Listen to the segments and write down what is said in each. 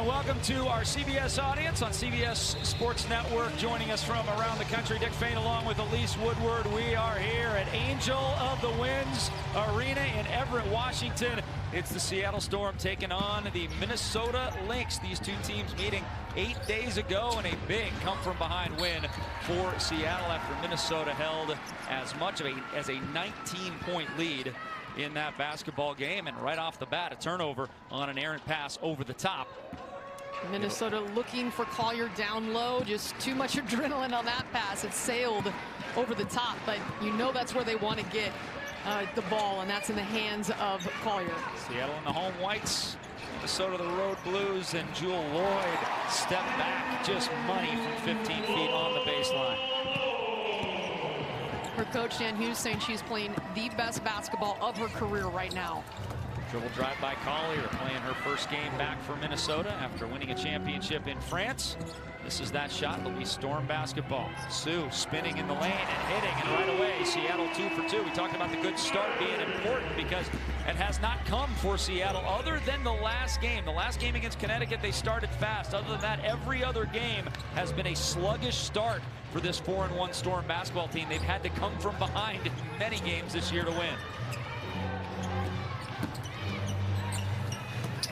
And welcome to our CBS audience on CBS Sports Network. Joining us from around the country, Dick Fain along with Elise Woodward. We are here at Angel of the Winds Arena in Everett, Washington. It's the Seattle Storm taking on the Minnesota Lynx. These two teams meeting 8 days ago in a big come-from-behind win for Seattle after Minnesota held as much of as a 19-point lead in that basketball game, and right off the bat a turnover on an errant pass over the top. Minnesota looking for Collier down low, just too much adrenaline on that pass. It sailed over the top, but you know that's where they want to get the ball, and that's in the hands of Collier. Seattle in the home whites, Minnesota the road blues, and Jewel Lloyd step back, just money from 15 feet on the baseline. Her coach, Dan Hughes, saying she's playing the best basketball of her career right now. Dribble drive by Collier, playing her first game back for Minnesota after winning a championship in France. This is that shot. It'll be Storm basketball. Sue spinning in the lane and hitting, and right away Seattle 2 for 2. We talked about the good start being important because it has not come for Seattle other than the last game. The last game against Connecticut, they started fast. Other than that, every other game has been a sluggish start for this 4-1 Storm basketball team. They've had to come from behind in many games this year to win.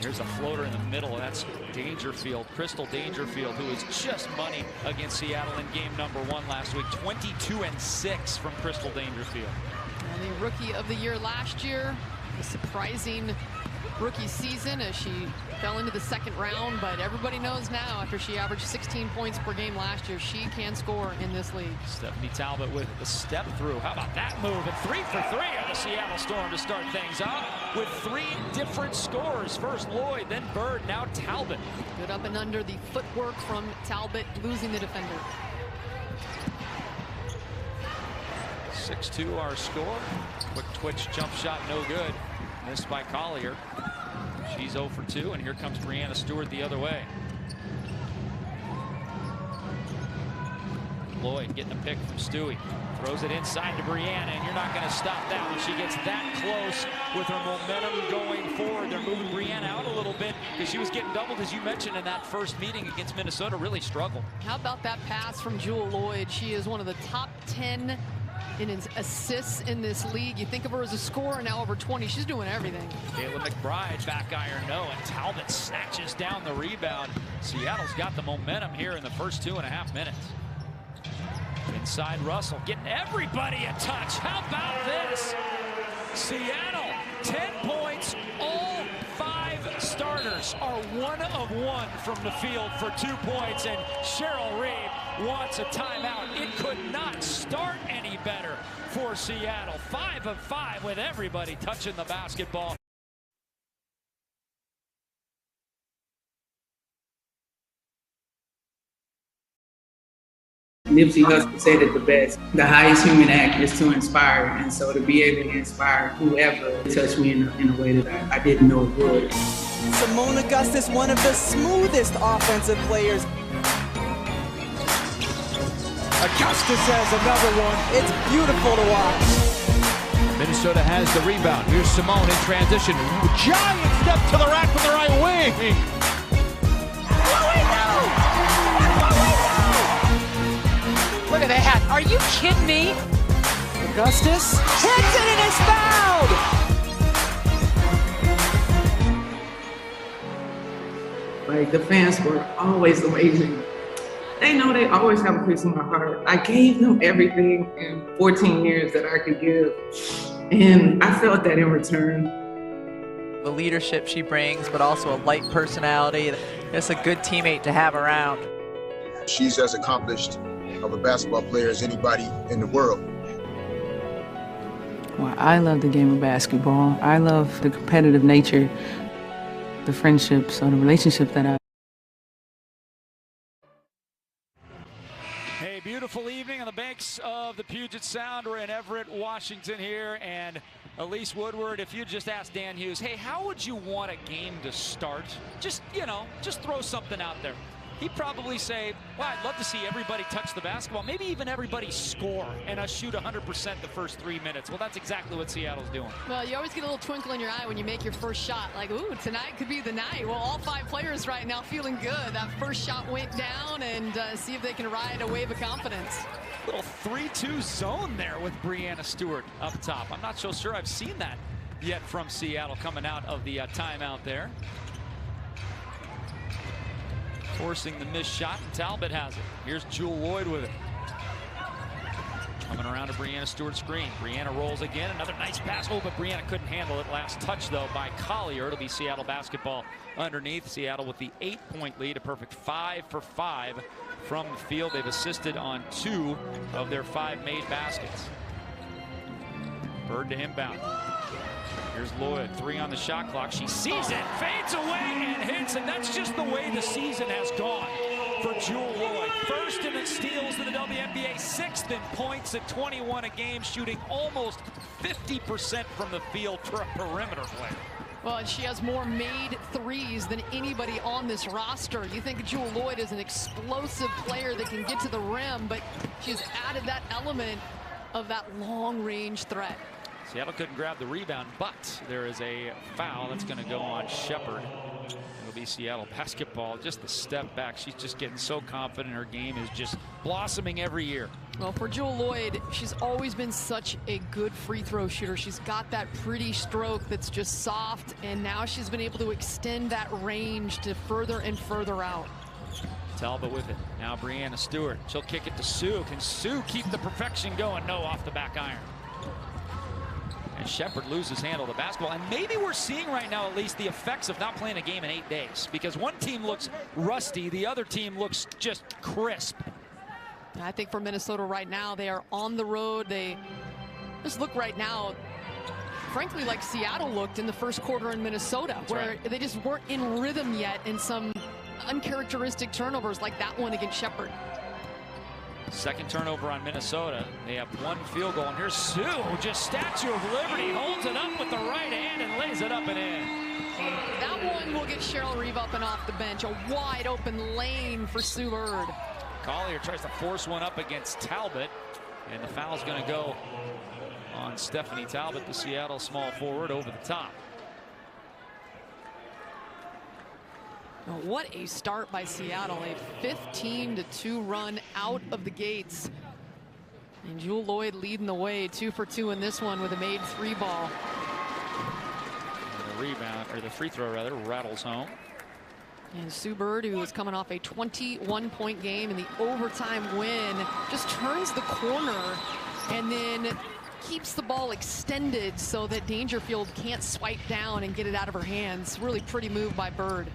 Here's a floater in the middle. That's Dangerfield, Crystal Dangerfield, who is just money against Seattle in game number 1 last week. 22-6 from Crystal Dangerfield. And the rookie of the year last year, a surprising rookie season as she fell into the second round, but everybody knows now after she averaged 16 points per game last year, she can score in this league. Stephanie Talbot with the step through. How about that move? And 3 for 3 on the Seattle Storm to start things out with 3 different scores. First Lloyd, then Bird, now Talbot. Good up and under the footwork from Talbot, losing the defender. 6-2 our score. Quick twitch jump shot, no good. Missed by Collier. She's 0 for 2, and here comes Brianna Stewart the other way. Lloyd getting a pick from Stewie. Throws it inside to Brianna, and you're not going to stop that when she gets that close with her momentum going forward. They're moving Brianna out a little bit because she was getting doubled, as you mentioned, in that first meeting against Minnesota. Really struggled. How about that pass from Jewel Lloyd? She is one of the top 10 in assists in this league. You think of her as a scorer, now over 20. She's doing everything. Kayla McBride, back iron, no, and Talbot snatches down the rebound. Seattle's got the momentum here in the first 2.5 minutes. Inside Russell, getting everybody a touch. How about this? Seattle, 10 points. All 5 starters are 1 of 1 from the field for 2 points, and Cheryl Reed wants a timeout. It could not start any better for Seattle. 5 of 5 with everybody touching the basketball. Nipsey Hussle said it the best. The highest human act is to inspire, and so to be able to inspire whoever touched me in a way that I didn't know it would. Simone Augustus, one of the smoothest offensive players. Augustus has another one. It's beautiful to watch. Minnesota has the rebound. Here's Simone in transition. Giant step to the rack from the right wing. Look at that. Are you kidding me? Augustus hits it and is fouled. Like, the fans were always amazing. They know they always have a piece of my heart. I gave them everything in 14 years that I could give, and I felt that in return. The leadership she brings, but also a light personality. It's a good teammate to have around. She's as accomplished of a basketball player as anybody in the world. Well, I love the game of basketball. I love the competitive nature, the friendships or the relationship that I. Hey, beautiful evening on the banks of the Puget Sound. We're in Everett, Washington here, and Elise Woodward, if you just asked Dan Hughes, hey, how would you want a game to start? Just, you know, just throw something out there. he'd probably say, well, I'd love to see everybody touch the basketball, maybe even everybody score, and us shoot 100% the first 3 minutes. Well, that's exactly what Seattle's doing. Well, you always get a little twinkle in your eye when you make your first shot. Like, ooh, tonight could be the night. Well, all 5 players right now feeling good. That first shot went down, and see if they can ride a wave of confidence. Little 3-2 zone there with Breanna Stewart up top. I'm not so sure I've seen that yet from Seattle coming out of the timeout there. Forcing the missed shot, and Talbot has it. Here's Jewel Lloyd with it. Coming around to Breanna Stewart's screen. Breanna rolls again. Another nice pass. Oh, but Breanna couldn't handle it. Last touch, though, by Collier. It'll be Seattle basketball underneath. Seattle with the 8-point lead, a perfect 5 for 5 from the field. They've assisted on 2 of their 5 made baskets. Bird to inbound. Here's Lloyd, 3 on the shot clock. She sees it, fades away, and hits, and that's just the way the season has gone for Jewel Lloyd. First in steals in the WNBA, 6th in points at 21 a game, shooting almost 50% from the field for a perimeter player. Well, and she has more made threes than anybody on this roster. You think Jewel Lloyd is an explosive player that can get to the rim, but she's added that element of that long-range threat. Seattle couldn't grab the rebound, but there is a foul that's going to go on Shepard. It'll be Seattle basketball. Just the step back. She's just getting so confident. Her game is just blossoming every year. Well, for Jewel Lloyd, she's always been such a good free throw shooter. She's got that pretty stroke that's just soft, and now she's been able to extend that range to further and further out. Talbot with it. Now Breanna Stewart. She'll kick it to Sue. Can Sue keep the perfection going? No, off the back iron. And Shepard loses handle of the basketball. And maybe we're seeing right now at least the effects of not playing a game in 8 days. Because one team looks rusty, the other team looks just crisp. I think for Minnesota right now, they are on the road. They just look right now, frankly, like Seattle looked in the first quarter in Minnesota, That's where right. they just weren't in rhythm yet, and some uncharacteristic turnovers like that one against Shepard. Second turnover on Minnesota. They have 1 field goal. And here's Sue, just Statue of Liberty, holds it up with the right hand and lays it up and in. That one will get Cheryl Reeve up and off the bench. A wide open lane for Sue Bird. Collier tries to force one up against Talbot. And the foul's going to go on Stephanie Talbot, the Seattle small forward, over the top. What a start by Seattle. A 15-2 run out of the gates. And Jewel Lloyd leading the way, 2 for 2 in this one with a made 3 ball. And the rebound, or the free throw rather, rattles home. And Sue Bird, who is coming off a 21-point game in the overtime win, just turns the corner and then keeps the ball extended so that Dangerfield can't swipe down and get it out of her hands. Really pretty move by Bird.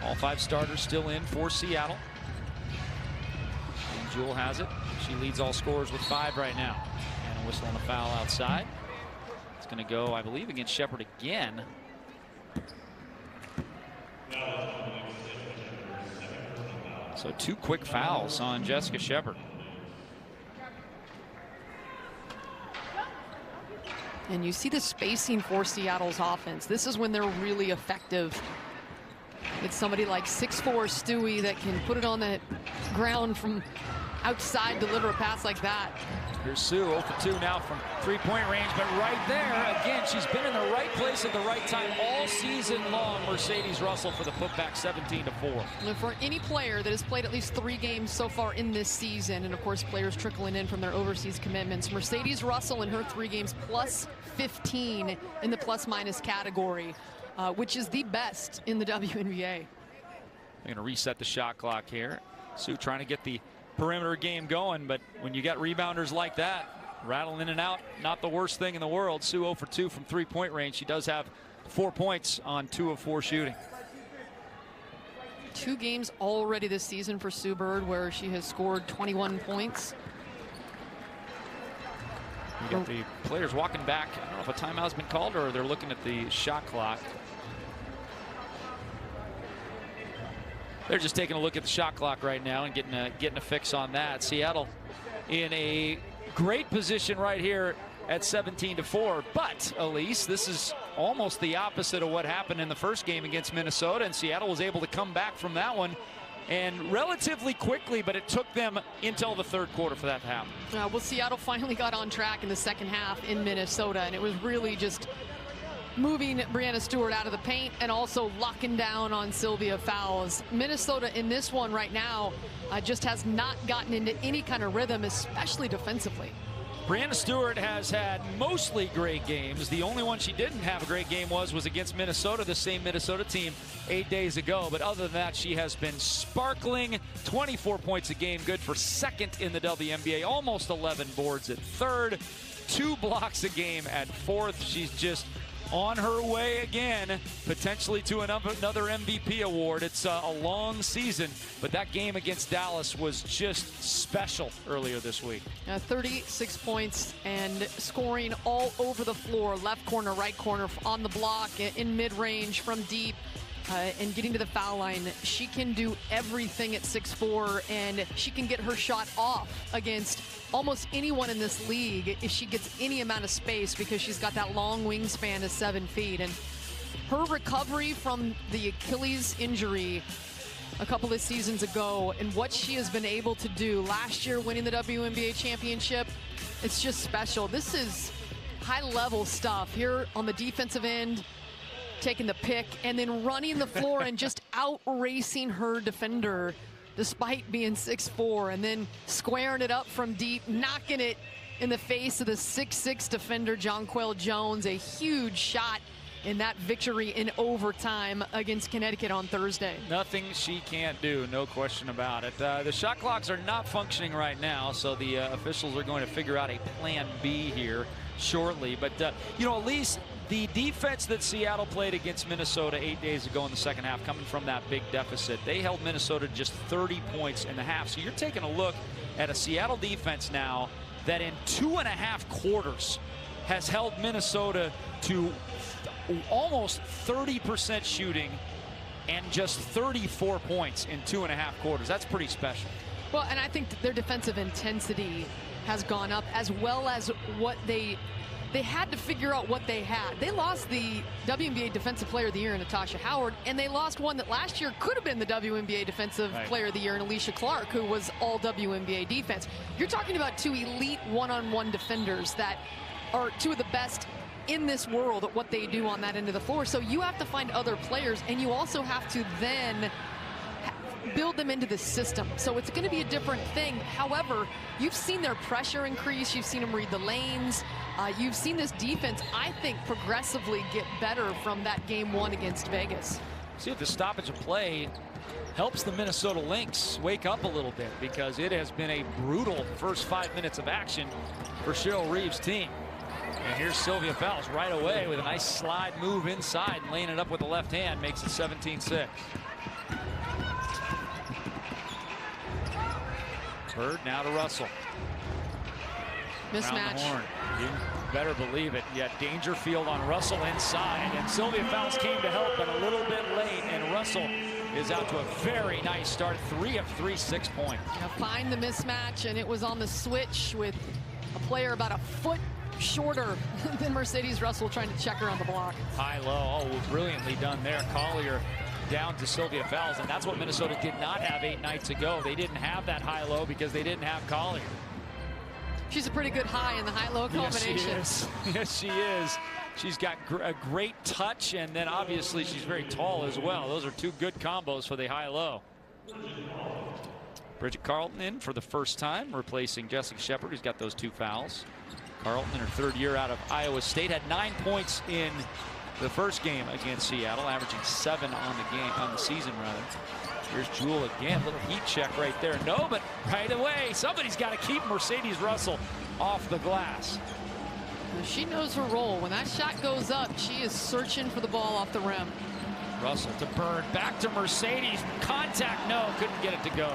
All 5 starters still in for Seattle. And Jewel has it. She leads all scorers with 5 right now. And a whistle on the foul outside. It's going to go, I believe, against Shepard again. So 2 quick fouls on Jessica Shepard. And you see the spacing for Seattle's offense. This is when they're really effective. It's somebody like 6'4" Stewie that can put it on the ground from outside, deliver a pass like that. Here's Sue, 0 for 2 now from 3-point range, but right there, again, she's been in the right place at the right time all season long. Mercedes Russell for the putback, 17-4. And for any player that has played at least 3 games so far in this season, and of course players trickling in from their overseas commitments, Mercedes Russell in her 3 games plus 15 in the plus-minus category. Which is the best in the WNBA. They're going to reset the shot clock here. Sue trying to get the perimeter game going, but when you got rebounders like that, rattling in and out, not the worst thing in the world. Sue 0 for 2 from 3-point range. She does have 4 points on 2 of 4 shooting. 2 games already this season for Sue Bird where she has scored 21 points. You got the players walking back. I don't know if a timeout's been called or they're looking at the shot clock. They're just taking a look at the shot clock right now and getting a fix on that. Seattle in a great position right here at 17-4. But, Elise, this is almost the opposite of what happened in the first game against Minnesota, and Seattle was able to come back from that one and relatively quickly, but it took them until the third quarter for that to happen. Well, Seattle finally got on track in the second half in Minnesota, and it was really just moving Breanna Stewart out of the paint and also locking down on Sylvia Fowles. Minnesota in this one right now just has not gotten into any kind of rhythm, especially defensively. Breanna Stewart has had mostly great games. The only one she didn't have a great game was against Minnesota, the same Minnesota team 8 days ago. But other than that, she has been sparkling. 24 points a game, good for second in the WNBA. Almost 11 boards at third. 2 blocks a game at fourth. She's just on her way again, potentially to another MVP award. It's a long season, but that game against Dallas was just special earlier this week. 36 points and scoring all over the floor, left corner, right corner, on the block, in mid-range, from deep, and getting to the foul line. She can do everything at 6'4", and she can get her shot off against almost anyone in this league if she gets any amount of space, because she's got that long wingspan of 7 feet. And her recovery from the Achilles injury a couple of seasons ago and what she has been able to do last year, winning the WNBA championship, it's just special. This is high-level stuff here on the defensive end, taking the pick and then running the floor and just out-racing her defender despite being 6'4", and then squaring it up from deep, knocking it in the face of the 6'6" defender, Jonquel Jones. A huge shot in that victory in overtime against Connecticut on Thursday. Nothing she can't do, no question about it. The shot clocks are not functioning right now, so the officials are going to figure out a plan B here shortly. But, you know, at least the defense that Seattle played against Minnesota 8 days ago in the second half, coming from that big deficit, they held Minnesota just 30 points in the half. So you're taking a look at a Seattle defense now that in 2.5 quarters has held Minnesota to almost 30% shooting and just 34 points in 2.5 quarters. That's pretty special. Well, and I think their defensive intensity has gone up, as well as what they had to figure out what they had. They lost the WNBA Defensive Player of the Year in Natasha Howard, and they lost one that last year could have been the WNBA Defensive Player of the Year in Alicia Clark, who was all WNBA defense. You're talking about 2 elite one-on-one defenders that are 2 of the best in this world at what they do on that end of the floor. So you have to find other players, and you also have to then build them into the system. So it's going to be a different thing. However, you've seen their pressure increase. You've seen them read the lanes. You've seen this defense, I think, progressively get better from that game 1 against Vegas. See if the stoppage of play helps the Minnesota Lynx wake up a little bit, because it has been a brutal first 5 minutes of action for Cheryl Reeves' team. And here's Sylvia Fowles right away with a nice slide move inside and laying it up with the left hand, makes it 17-6. Bird now to Russell. Mismatch. You better believe it. Yeah, Dangerfield on Russell inside, and Sylvia Fowles came to help, but a little bit late, and Russell is out to a very nice start. 3 of 3 6-point. Find the mismatch, and it was on the switch with a player about a foot shorter than Mercedes Russell trying to check her on the block. High-low, oh, brilliantly done there. Collier down to Sylvia Fowles, and that's what Minnesota did not have 8 nights ago. They didn't have that high-low because they didn't have Collier. She's a pretty good high in the high-low combination. Yes, she is. Yes, she is. She's got a great touch, and then obviously she's very tall as well. Those are 2 good combos for the high-low. Bridget Carlton in for the first time, replacing Jessica Shepard, who's got those 2 fouls. Carlton, in her 3rd year out of Iowa State, had 9 points in the first game against Seattle, averaging 7 on the season rather. Here's Jewel again, little heat check right there. No, but right away, somebody's got to keep Mercedes Russell off the glass. She knows her role. When that shot goes up, she is searching for the ball off the rim. Russell to Bird, back to Mercedes. Contact, no, couldn't get it to go.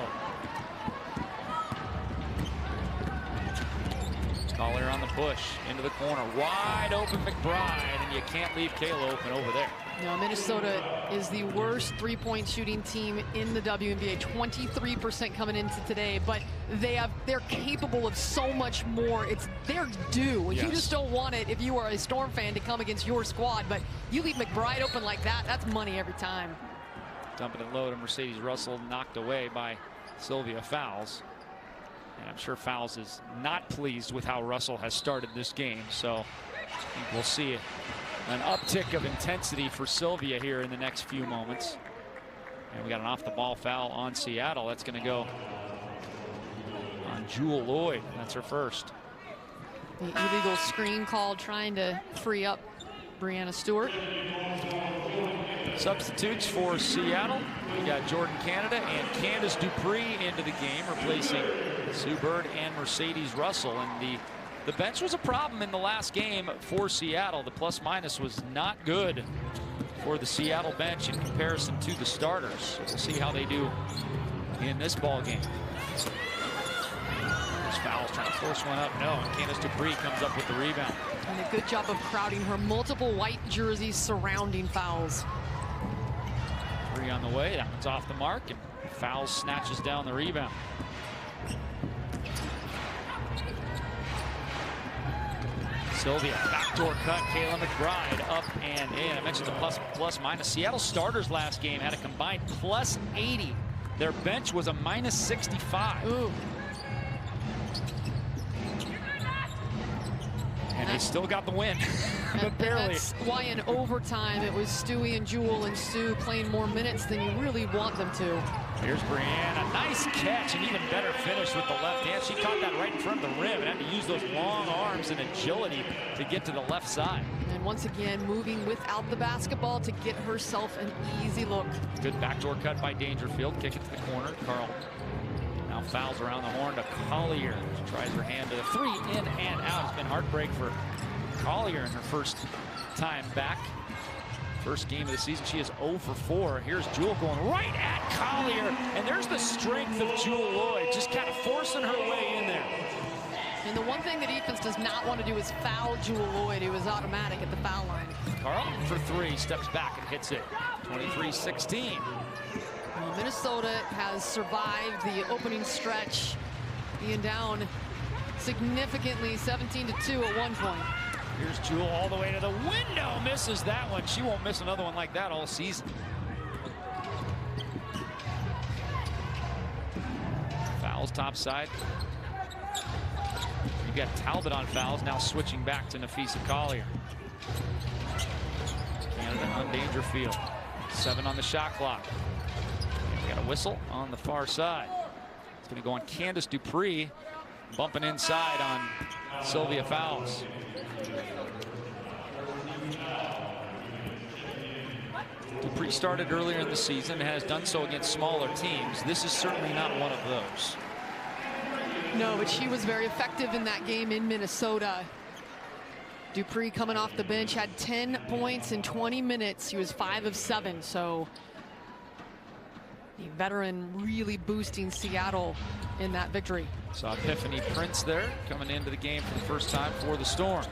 Collier on the push, into the corner, wide open McBride, and you can't leave Kayla open over there. No, Minnesota is the worst three-point shooting team in the WNBA, 23% coming into today, but they're capable of so much more. It's their due. Yes. You just don't want it if you are a Storm fan to come against your squad, but you leave McBride open like that, that's money every time. Dumping it low to Mercedes Russell, knocked away by Sylvia Fowles. And I'm sure Fowles is not pleased with how Russell has started this game, so I think we'll see an uptick of intensity for Sylvia here in the next few moments. And we got an off-the-ball foul on Seattle. That's going to go on Jewel Lloyd. That's her first. The illegal screen call trying to free up Brianna Stewart. Substitutes for Seattle. We got Jordan Canada and Candace Dupree into the game, replacing Sue Bird and Mercedes Russell. And the bench was a problem in the last game for Seattle. The plus-minus was not good for the Seattle bench in comparison to the starters. So we'll see how they do in this ball game. Fowles trying to force one up. No, and Candace Dupree comes up with the rebound. And a good job of crowding her multiple white jerseys surrounding Fowles. Three on the way. That one's off the mark, and Fowles snatches down the rebound. Sylvia, backdoor cut. Kayla McBride up and in. I mentioned the plus-minus. Seattle starters last game had a combined plus 80. Their bench was a minus 65. Ooh. And they still got the win, but barely. That's why in overtime it was Stewie and Jewel and Sue playing more minutes than you really want them to. Here's Brianna, nice catch, and even better finish with the left hand. She caught that right in front of the rim and had to use those long arms and agility to get to the left side. And once again, moving without the basketball to get herself an easy look. Good backdoor cut by Dangerfield, kick it to the corner. Carl now fouls around the horn to Collier. She tries her hand to the three, in and out. It's been heartbreak for Collier in her first time back. First game of the season, she is 0 for 4. Here's Jewel going right at Collier, and there's the strength of Jewel Lloyd, just kind of forcing her way in there. And the one thing the defense does not want to do is foul Jewel Lloyd, who is automatic at the foul line. Carl for three, steps back and hits it. 23-16. Minnesota has survived the opening stretch, being down significantly, 17-2 at one point. Here's Jewel all the way to the window, misses that one. She won't miss another one like that all season. Fouls top-side. You got Talbot on fouls, now switching back to Napheesa Collier. Canada on Dangerfield. 7 on the shot clock. We got a whistle on the far side. It's going to go on Candace Dupree, bumping inside on Sylvia Fowles. Dupree started earlier in the season and has done so against smaller teams. This is certainly not one of those. No, but she was very effective in that game in Minnesota. Dupree coming off the bench had 10 points in 20 minutes. He was 5 of 7, so the veteran really boosting Seattle in that victory. Saw Epiphany Prince there coming into the game for the first time for the Storm.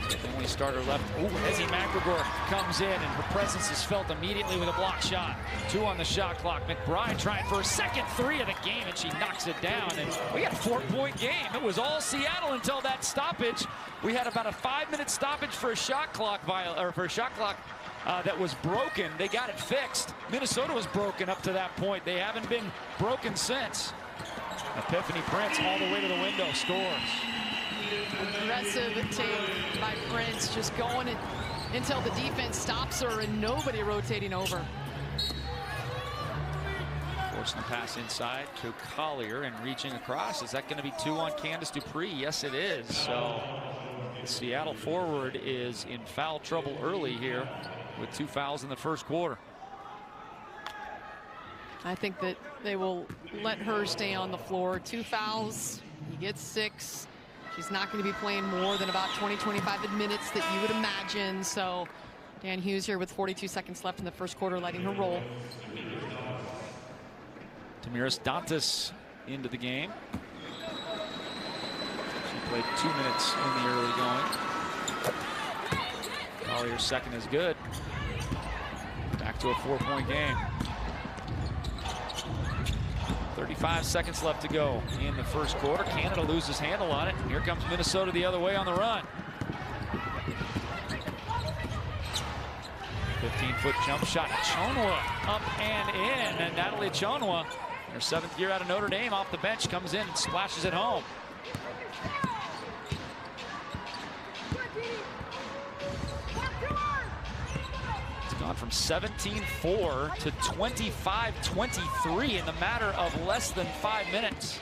The only starter left. Ooh, Ezzie McGregor comes in, and her presence is felt immediately with a block shot. 2 on the shot clock. McBride trying for her second 3 of the game, and she knocks it down. And we got a 4-point game. It was all Seattle until that stoppage. We had about a 5-minute stoppage for a shot clock that was broken. They got it fixed. Minnesota was broken up to that point. They haven't been broken since. Epiphany Prince all the way to the window, scores. Aggressive take by Prince, just going until the defense stops her and nobody rotating over. Forcing the pass inside to Collier and reaching across. Is that going to be 2 on Candace Dupree? Yes, it is. So the Seattle forward is in foul trouble early here with 2 fouls in the first quarter. I think that they will let her stay on the floor. 2 fouls, he gets 6. She's not going to be playing more than about 20-25 minutes that you would imagine. So Dan Hughes here with 42 seconds left in the first quarter, letting her roll. Tamiris Dantas into the game. Played 2 minutes in the early going. Collier's second is good. Back to a 4-point game. 35 seconds left to go in the first quarter. Canada loses handle on it. Here comes Minnesota the other way on the run. 15-foot jump shot. Chonwa up and in. And Natalie Chonwa, her 7th year out of Notre Dame, off the bench, comes in and splashes it home. It's gone from 17-4 to 25-23 in the matter of less than 5 minutes.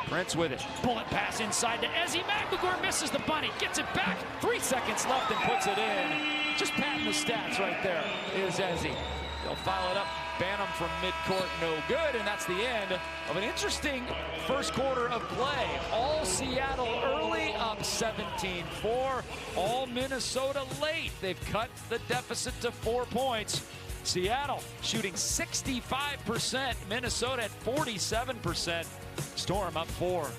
Prince with it. Bullet pass inside to Ezzy. McMagor misses the bunny. Gets it back. 3 seconds left and puts it in. Just patting the stats right there is Ezzy. They'll foul it up. Banham from midcourt, no good. And that's the end of an interesting first quarter of play. All Seattle early, up 17-4. All Minnesota late. They've cut the deficit to 4 points. Seattle shooting 65%. Minnesota at 47%. Storm up 4.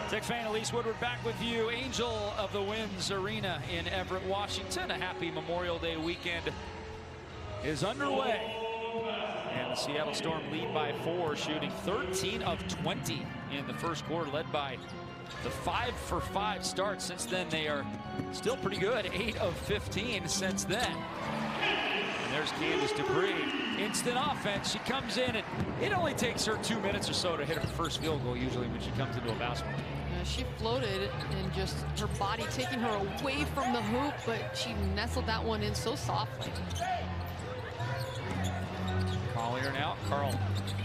Dick Fain, Elise Woodward back with you. Angel of the Winds Arena in Everett, Washington. A happy Memorial Day weekend is underway. And the Seattle Storm lead by 4, shooting 13 of 20 in the first quarter, led by the 5-for-5 start. Since then, they are still pretty good. 8 of 15 since then. And there's Candace Dupree. Instant offense. She comes in, and it only takes her 2 minutes or so to hit her first field goal usually when she comes into a basketball. She floated and just her body taking her away from the hoop, but she nestled that one in so softly. Collier now. Carl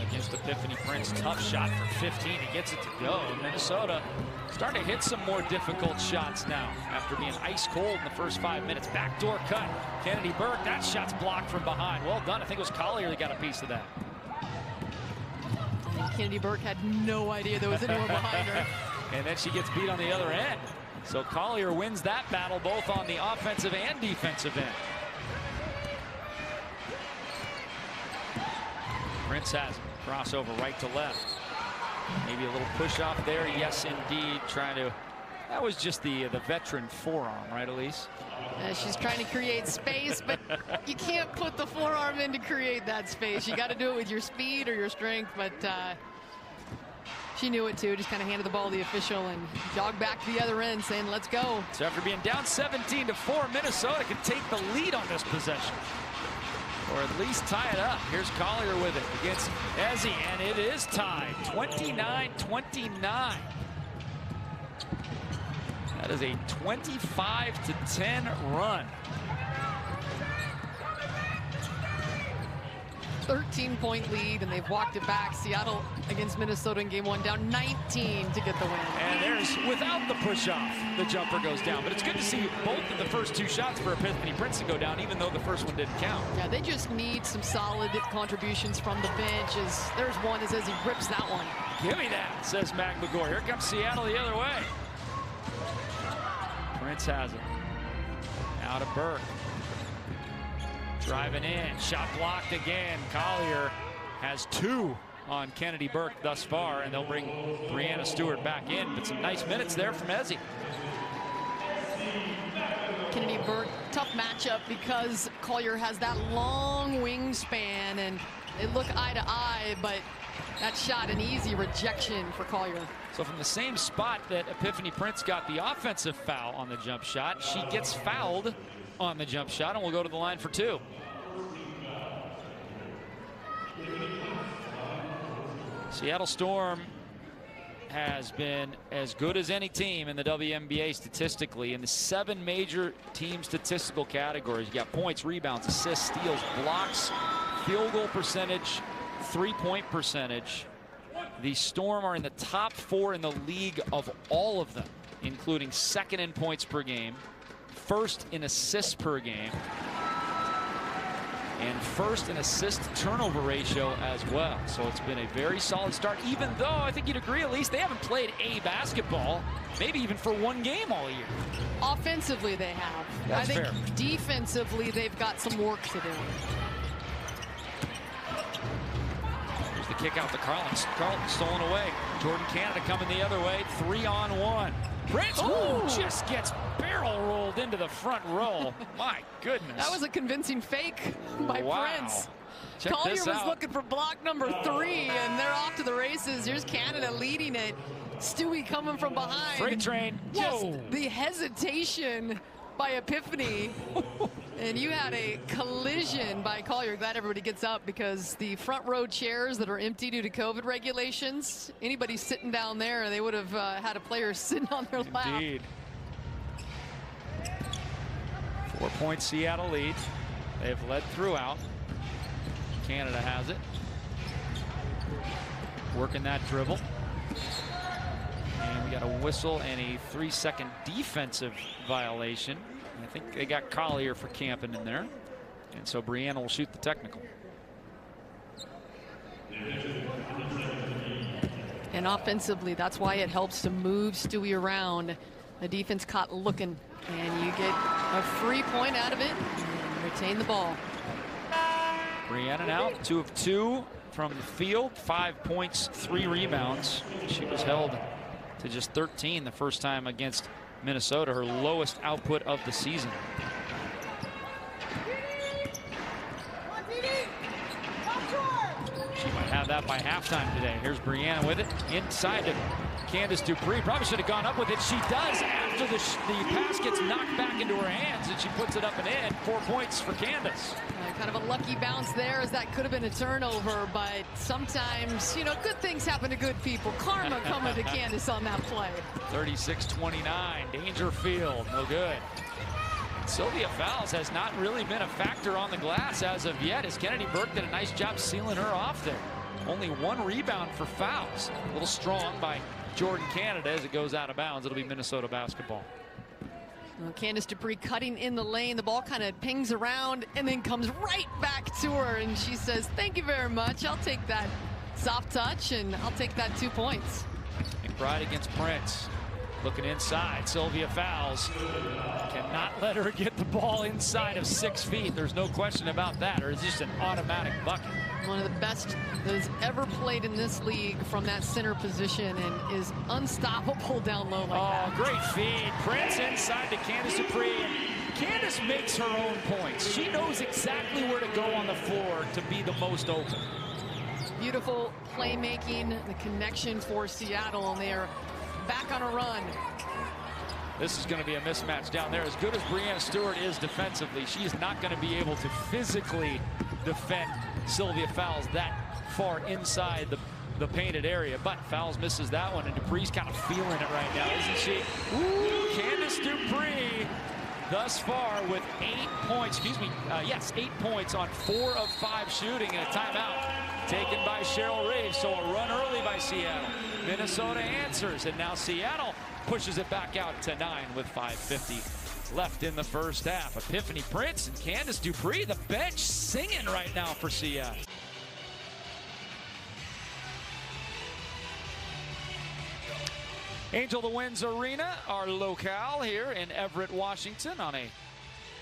against Epiphany Prince. Tough shot for 15. He gets it to go. Minnesota starting to hit some more difficult shots now after being ice cold in the first 5 minutes. Backdoor cut. Kennedy Burke. That shot's blocked from behind. Well done. I think it was Collier that got a piece of that. And Kennedy Burke had no idea there was anyone behind her. And then she gets beat on the other end. So Collier wins that battle both on the offensive and defensive end. Prince has it. Crossover right to left. Maybe a little push off there. Yes, indeed. Trying to. That was just the veteran forearm, right, Elise? She's trying to create space, but you can't put the forearm in to create that space. You got to do it with your speed or your strength, but she knew it too. Just kind of handed the ball to the official and jogged back to the other end saying, let's go. So after being down 17-4, Minnesota can take the lead on this possession, or at least tie it up. Here's Collier with it against Ezzy, and it is tied, 29-29. That is a 25-10 run. 13-point lead, and they've walked it back. Seattle against Minnesota in game 1, down 19 to get the win. And there's, without the push-off, the jumper goes down. But it's good to see both of the first 2 shots for Epiphany Prince to go down, even though the first one didn't count. Yeah, they just need some solid contributions from the bench. There's one that says he rips that one. Give me that, says McMagor. Here comes Seattle the other way. Prince has it. Now to Burke. Driving in, shot blocked again. Collier has 2 on Kennedy Burke thus far, and they'll bring Brianna Stewart back in. But some nice minutes there from Ezzy. Kennedy Burke, tough matchup because Collier has that long wingspan, and they look eye to eye, but that shot an easy rejection for Collier. So from the same spot that Epiphany Prince got the offensive foul on the jump shot, she gets fouled on the jump shot, and we'll go to the line for 2. Seattle Storm has been as good as any team in the WNBA statistically in the 7 major team statistical categories. You got points, rebounds, assists, steals, blocks, field goal percentage, 3-point percentage. The Storm are in the top 4 in the league of all of them, including 2nd in points per game, 1st in assists per game, and 1st in assist turnover ratio as well. So it's been a very solid start, even though I think you'd agree, at least they haven't played a basketball, maybe even for 1 game all year. Offensively, they have. That's I think fair. Defensively, they've got some work to do. Here's the kick out to Carlton. Carlton stolen away. Jordan Canada coming the other way. 3-on-1. Prince just gets barrel rolled into the front row. My goodness. That was a convincing fake by Prince. Check Collier this was out. looking for block number 3, and they're off to the races. Here's Canada leading it. Stewie coming from behind. Freight train. Just the hesitation by Epiphany. And you had a collision by Collier. Glad everybody gets up, because the front row chairs that are empty due to COVID regulations, anybody sitting down there, they would have had a player sitting on their lap. Indeed. 4-point Seattle lead. They've led throughout. Canada has it. Working that dribble. And we got a whistle and a 3-second defensive violation. I think they got Collier for camping in there. And so Brianna will shoot the technical. And offensively, that's why it helps to move Stewie around. The defense caught looking, and you get a free point out of it and retain the ball. Brianna now 2 of 2 from the field, 5 points, 3 rebounds. She was held to just 13 the first time against Minnesota, her lowest output of the season. She might have that by halftime today. Here's Brianna with it inside to Candace Dupree. Probably should have gone up with it. She does after the pass gets knocked back into her hands, and she puts it up and in. 4 points for Candace. Kind of a lucky bounce there, as that could have been a turnover, but sometimes, you know, good things happen to good people. Karma coming to Candace on that play. 36-29, Dangerfield, no good. Sylvia Fowles has not really been a factor on the glass as of yet, as Kennedy Burke did a nice job sealing her off there. Only 1 rebound for Fowles. A little strong by Jordan Canada as it goes out of bounds. It'll be Minnesota basketball. Well, Candace Dupree cutting in the lane. The ball kind of pings around and then comes right back to her, and she says, "Thank you very much. I'll take that soft touch, and I'll take that 2 points." McBride against Prince. Looking inside, Sylvia Fowles cannot let her get the ball inside of 6 feet. There's no question about that, or it's just an automatic bucket. One of the best that has ever played in this league from that center position, and is unstoppable down low like that. Oh, great feed. Prince inside to Candace Dupree. Candace makes her own points. She knows exactly where to go on the floor to be the most open. Beautiful playmaking, the connection for Seattle, and they are back on a run. This is going to be a mismatch down there. As good as Breanna Stewart is defensively, she is not going to be able to physically defend Sylvia Fowles that far inside the painted area. But Fowles misses that one, and Dupree's kind of feeling it right now, isn't she? Ooh, Candace Dupree thus far with 8 points, 8 points on 4 of 5 shooting, and a timeout taken by Cheryl Reeves. So a run early by Seattle. Minnesota answers, and now Seattle pushes it back out to 9 with 5:50 left in the first half. Epiphany Prince and Candace Dupree, the bench singing right now for Seattle. Angel the Winds Arena, our locale here in Everett, Washington on a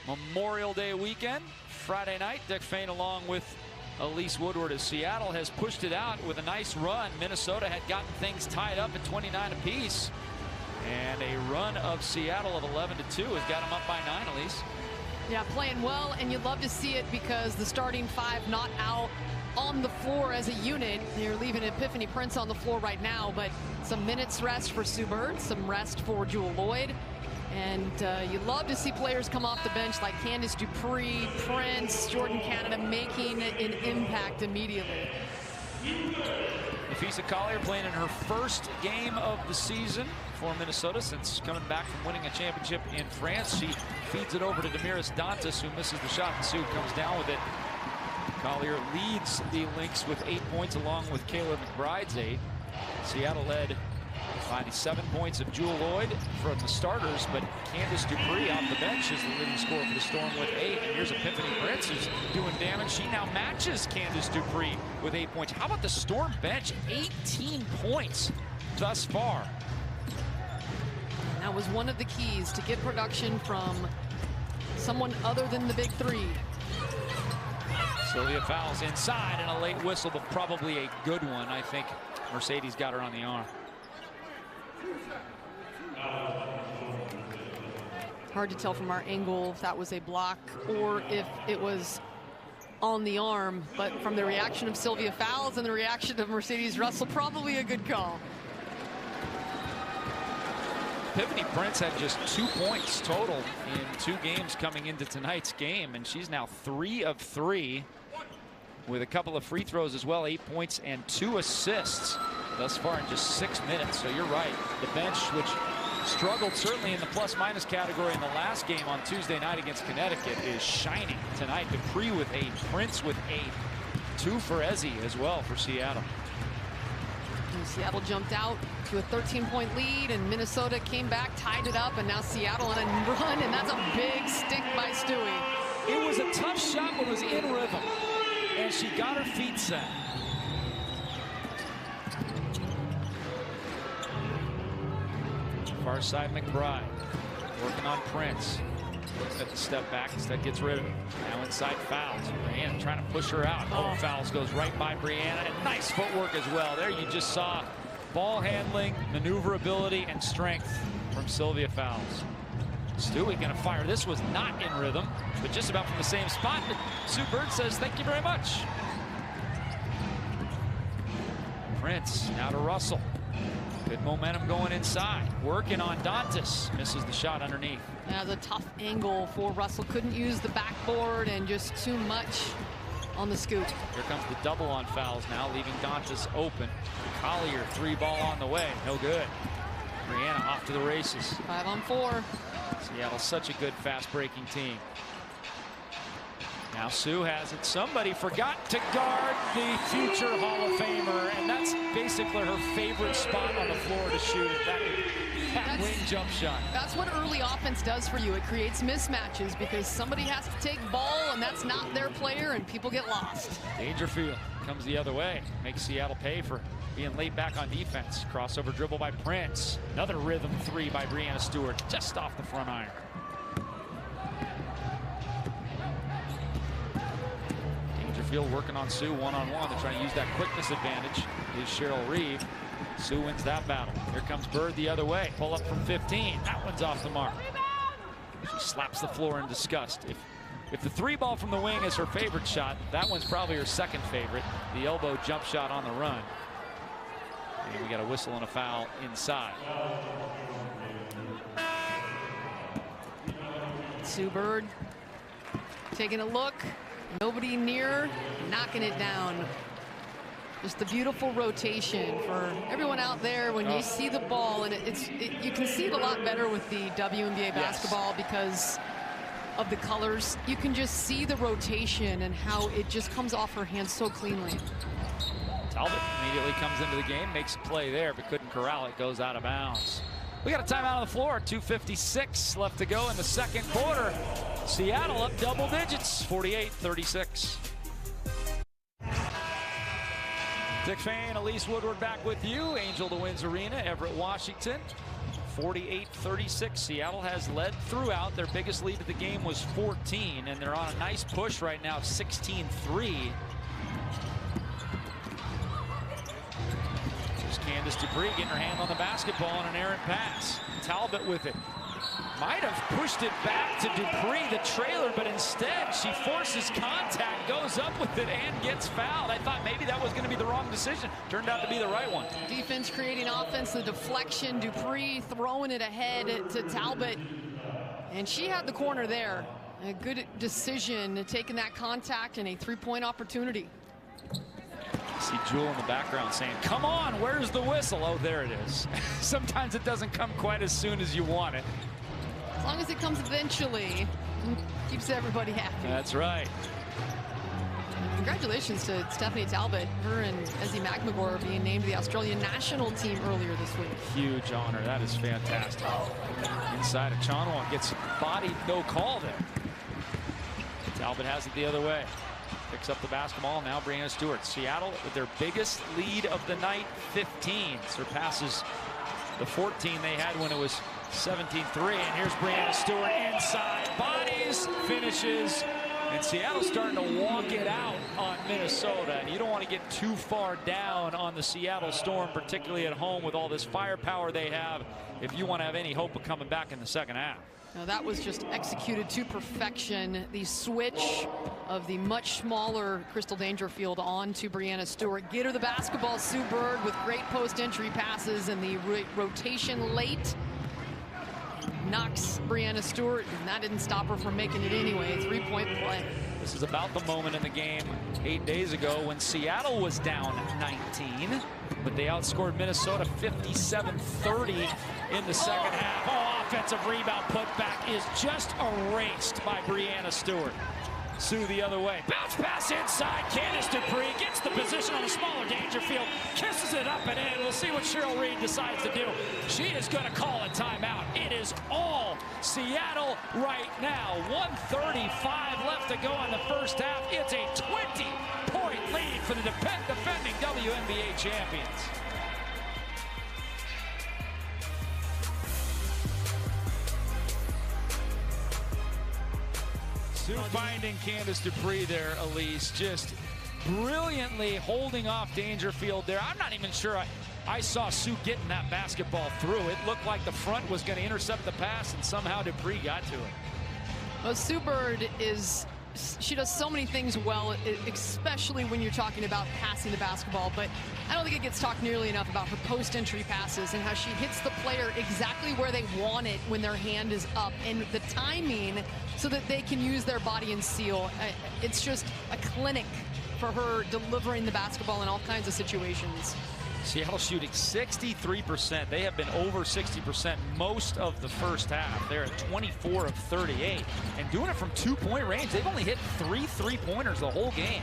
Memorial Day weekend. Friday night, Dick Fain along with Elise Woodward as Seattle has pushed it out with a nice run. Minnesota had gotten things tied up at 29 apiece. And a run of Seattle of 11-2 has got them up by 9, Elise. Yeah, playing well, and you'd love to see it because the starting 5 not out on the floor as a unit. You're leaving Epiphany Prince on the floor right now, but some minutes rest for Sue Bird, some rest for Jewel Lloyd. And you love to see players come off the bench like Candace Dupree, Prince, Jordan Canada making an impact immediately. Nafisa Collier playing in her first game of the season for Minnesota since coming back from winning a championship in France. She feeds it over to Damaris Dantas, who misses the shot, and Sue comes down with it. Collier leads the Lynx with 8 points along with Kayla McBride's 8. Seattle led by the 7 points of Jewel Lloyd from the starters, but Candace Dupree off the bench is the leading scorer for the Storm with 8. And here's Epiphany Prince who's doing damage. She now matches Candace Dupree with 8 points. How about the Storm bench? 18 points thus far. And that was one of the keys to get production from someone other than the big 3. Sylvia Fowles inside, and a late whistle, but probably a good one. I think Mercedes got her on the arm. Hard to tell from our angle if that was a block or if it was on the arm, but from the reaction of Sylvia Fowles and the reaction of Mercedes Russell, probably a good call. Tiffany Prince had just 2 points total in 2 games coming into tonight's game, and she's now 3 of 3 with a couple of free throws as well, 8 points and 2 assists thus far in just 6 minutes. So you're right, the bench, which struggled certainly in the plus-minus category in the last game on Tuesday night against Connecticut, is shining tonight. Dupree with 8, Prince with 8, 2 for Ezzy as well for Seattle. And Seattle jumped out to a 13-point lead, and Minnesota came back, tied it up, and now Seattle on a run, and that's a big stick by Stewie. It was a tough shot, but it was in rhythm, and she got her feet set. Far side McBride working on Prince. Looks at the step back, instead gets rid of it. Now inside Fowles. Brianna trying to push her out. Oh, Fowles goes right by Brianna, and nice footwork as well. There you just saw ball handling, maneuverability, and strength from Sylvia Fowles. Stewie gonna fire. This was not in rhythm, but just about from the same spot. But Sue Bird says, thank you very much. Prince now to Russell. Good momentum going inside. Working on Dantas. Misses the shot underneath. That was a tough angle for Russell. Couldn't use the backboard and just too much on the scoop. Here comes the double on Fowles now, leaving Dantas open. Collier, 3 ball on the way. No good. Brianna off to the races. 5 on 4. Seattle's such a good fast-breaking team. Now Sue has it. Somebody forgot to guard the future Hall of Famer, and that's basically her favorite spot on the floor to shoot it. That wing jump shot. That's what early offense does for you. It creates mismatches because somebody has to take ball, and that's not their player, and people get lost. Dangerfield comes the other way. Makes Seattle pay for being late back on defense. Crossover dribble by Prince. Another rhythm 3 by Breanna Stewart, just off the front iron. Dangerfield working on Sue one-on-one. They're trying to use that quickness advantage. Is Cheryl Reeve. Sue wins that battle. Here comes Bird the other way. Pull up from 15. That one's off the mark. She slaps the floor in disgust. If the 3 ball from the wing is her favorite shot, that one's probably her second favorite. The elbow jump shot on the run. And we got a whistle and a foul inside. Sue Bird taking a look. Nobody near, knocking it down. Just the beautiful rotation for everyone out there when you see the ball, and you can see it a lot better with the WNBA basketball because of the colors. You can just see the rotation and how it just comes off her hands so cleanly. Talbot immediately comes into the game, makes a play there, but couldn't corral it, goes out of bounds. We got a timeout on the floor, 2:56 left to go in the second quarter. Seattle up double digits, 48-36. Dick Fain, Elise Woodward back with you. Angel the Winds Arena, Everett, Washington. 48-36. Seattle has led throughout. Their biggest lead of the game was 14, and they're on a nice push right now, 16-3. There's Candace Dupree getting her hand on the basketball on an errant pass. Talbot with it. Might have pushed it back to Dupree, the trailer, but instead she forces contact, goes up with it, and gets fouled. I thought maybe that was going to be the wrong decision. Turned out to be the right one. Defense creating offense, the deflection, Dupree throwing it ahead to Talbot. And she had the corner there. A good decision, taking that contact and a 3-point opportunity. See Jewel in the background saying, come on, where's the whistle? Oh, there it is. Sometimes it doesn't come quite as soon as you want it. As long as it comes eventually, keeps everybody happy. That's right. Congratulations to Stephanie Talbot. Her and Ezzy McMagor being named to the Australian national team earlier this week. Huge honor. That is fantastic. Inside of Chanwon gets bodied, no call there. Talbot has it the other way. Picks up the basketball. Now Breanna Stewart. Seattle with their biggest lead of the night, 15. Surpasses the 14 they had when it was 17-3, and here's Breanna Stewart inside, bodies, finishes, And Seattle's starting to walk it out on Minnesota, and you don't want to get too far down on the Seattle Storm, particularly at home with all this firepower they have, if you want to have any hope of coming back in the second half. Now that was just executed to perfection. The switch of the much smaller Crystal Dangerfield on to Breanna Stewart. Get her the basketball, Sue Bird, with great post-entry passes, and the rotation late knocks Breanna Stewart, and that didn't stop her from making it anyway. 3-point play. This is about the moment in the game 8 days ago when Seattle was down 19, but they outscored Minnesota 57-30 in the second half. Oh, offensive rebound putback is just erased by Breanna Stewart. Sue the other way. Bounce pass inside. Candace Dupree gets the position on a smaller Dangerfield. Kisses it up and in. We'll see what Cheryl Reed decides to do. She is going to call a timeout. It is all Seattle right now. 1:35 left to go in the first half. It's a 20-point lead for the defending WNBA champions. Sue finding Candace Dupree there, Elise, just brilliantly holding off Dangerfield there. I'm not even sure I saw Sue getting that basketball through. It looked like the front was going to intercept the pass, and somehow Dupree got to it. Well, Sue Bird she does so many things well, especially when you're talking about passing the basketball, but I don't think it gets talked nearly enough about her post-entry passes and how she hits the player exactly where they want it when their hand is up, and the timing so that they can use their body and seal. It's just a clinic for her delivering the basketball in all kinds of situations. Seattle shooting 63%. They have been over 60% most of the first half. They're at 24 of 38 and doing it from 2-point range. They've only hit 3 three-pointers the whole game.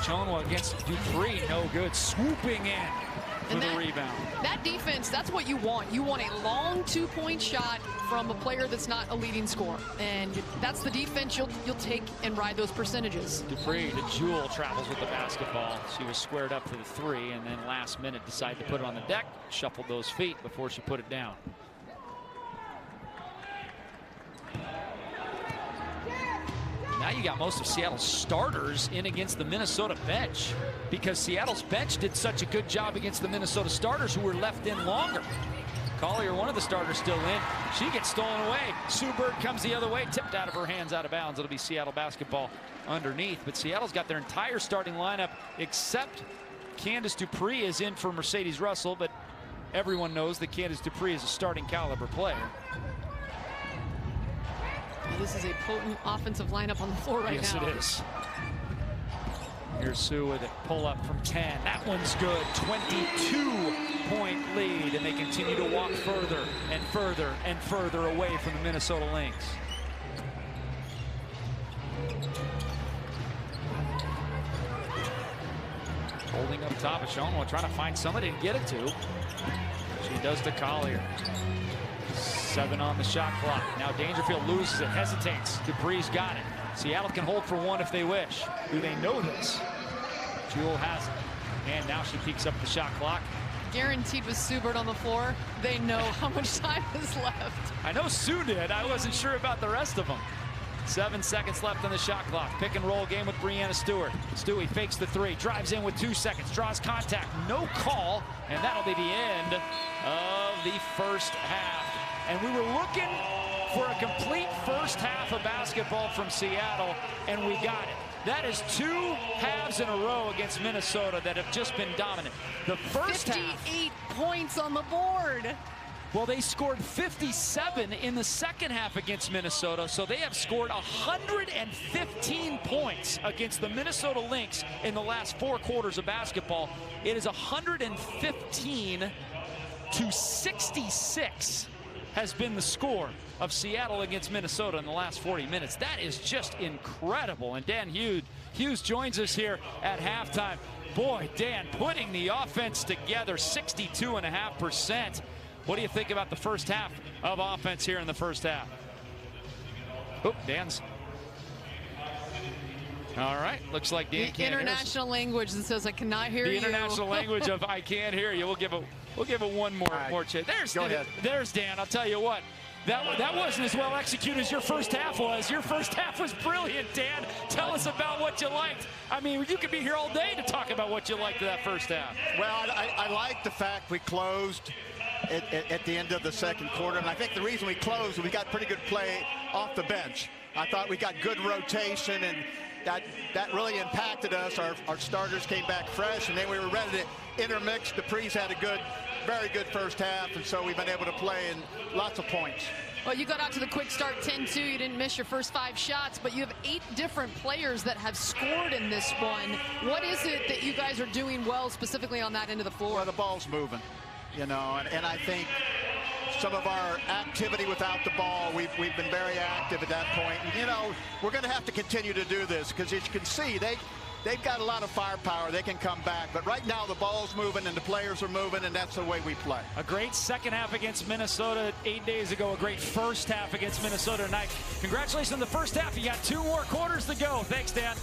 Chonwa against Dupree, no good. Swooping in for the rebound. That defense, that's what you want. You want a long 2-point shot from a player that's not a leading scorer. And that's the defense you'll take and ride those percentages. Dupree to Jewel travels with the basketball. She was squared up for the 3 and then last minute decided to put it on the deck, shuffled those feet before she put it down. Now you got most of Seattle's starters in against the Minnesota bench because Seattle's bench did such a good job against the Minnesota starters who were left in longer. Collier, one of the starters, still in. She gets stolen away. Sue Bird comes the other way, tipped out of her hands, out of bounds. It'll be Seattle basketball underneath. But Seattle's got their entire starting lineup except Candace Dupree is in for Mercedes Russell, but everyone knows that Candace Dupree is a starting caliber player. This is a potent offensive lineup on the floor right now. Yes, it is. Here's Sue with it. Pull up from 10. That one's good. 22-point lead, and they continue to walk further and further and further away from the Minnesota Lynx. Holding up top of Shonwa, trying to find somebody to get it to. She does to Collier. 7 on the shot clock. Now Dangerfield loses it, hesitates. Dupree's got it. Seattle can hold for 1 if they wish. Do they know this? Jewel has it. And now she peeks up the shot clock. Guaranteed with Sue Bird on the floor, they know how much time is left. I know Sue did. I wasn't sure about the rest of them. 7 seconds left on the shot clock. Pick and roll game with Breanna Stewart. Stewie fakes the 3, drives in with 2 seconds, draws contact, no call, and that'll be the end of the first half. And we were looking for a complete first half of basketball from Seattle, and we got it. That is 2 halves in a row against Minnesota that have just been dominant. The first 58 points on the board. Well, they scored 57 in the second half against Minnesota, so they have scored 115 points against the Minnesota Lynx in the last 4 quarters of basketball. It is 115 to 66 has been the score of Seattle against Minnesota in the last 40 minutes. That is just incredible. And Dan Hughes joins us here at halftime. Boy, Dan, putting the offense together, 62.5%. What do you think about the first half of offense here in the first half? Oh, Dan's. All right, looks like Dan can't hear us. The international language that says I cannot hear you. The international language of I can't hear you. We'll give it one more chance. There's Dan. I'll tell you what. That wasn't as well executed as your first half was. Your first half was brilliant, Dan. Tell us about what you liked. I mean, you could be here all day to talk about what you liked of that first half. Well, I like the fact we closed at the end of the second quarter. And I think the reason we closed, we got pretty good play off the bench. I thought we got good rotation, and that really impacted us. Our starters came back fresh, and then we were ready to intermix. Dupree's had a very good first half, and so we've been able to play in lots of points. Well, you got out to the quick start 10-2. You didn't miss your first 5 shots, but you have 8 different players that have scored in this one. What is it that you guys are doing well, specifically on that end of the floor? Well, the ball's moving, you know, and I think some of our activity without the ball, we've been very active at that point. And, you know, we're going to have to continue to do this because, as you can see, they've got a lot of firepower. They can come back. But right now the ball's moving and the players are moving, and that's the way we play. A great second half against Minnesota 8 days ago. A great first half against Minnesota tonight. Congratulations on the first half. You got 2 more quarters to go. Thanks, Dan.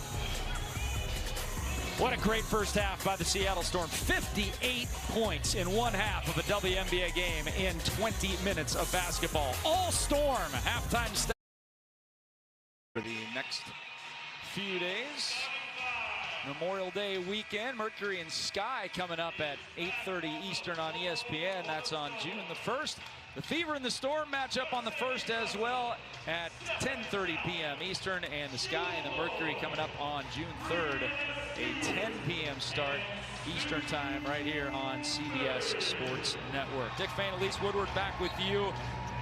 What a great first half by the Seattle Storm. 58 points in one half of a WNBA game in 20 minutes of basketball. All Storm halftime stat. For the next few days, Memorial Day weekend, Mercury and Sky coming up at 8:30 Eastern on ESPN. That's on June the 1st. The Fever and the Storm match up on the 1st as well at 10:30 p.m. Eastern, and the Sky and the Mercury coming up on June 3rd, a 10 p.m. start Eastern time right here on CBS Sports Network. Dick Fain, Elise Woodward back with you.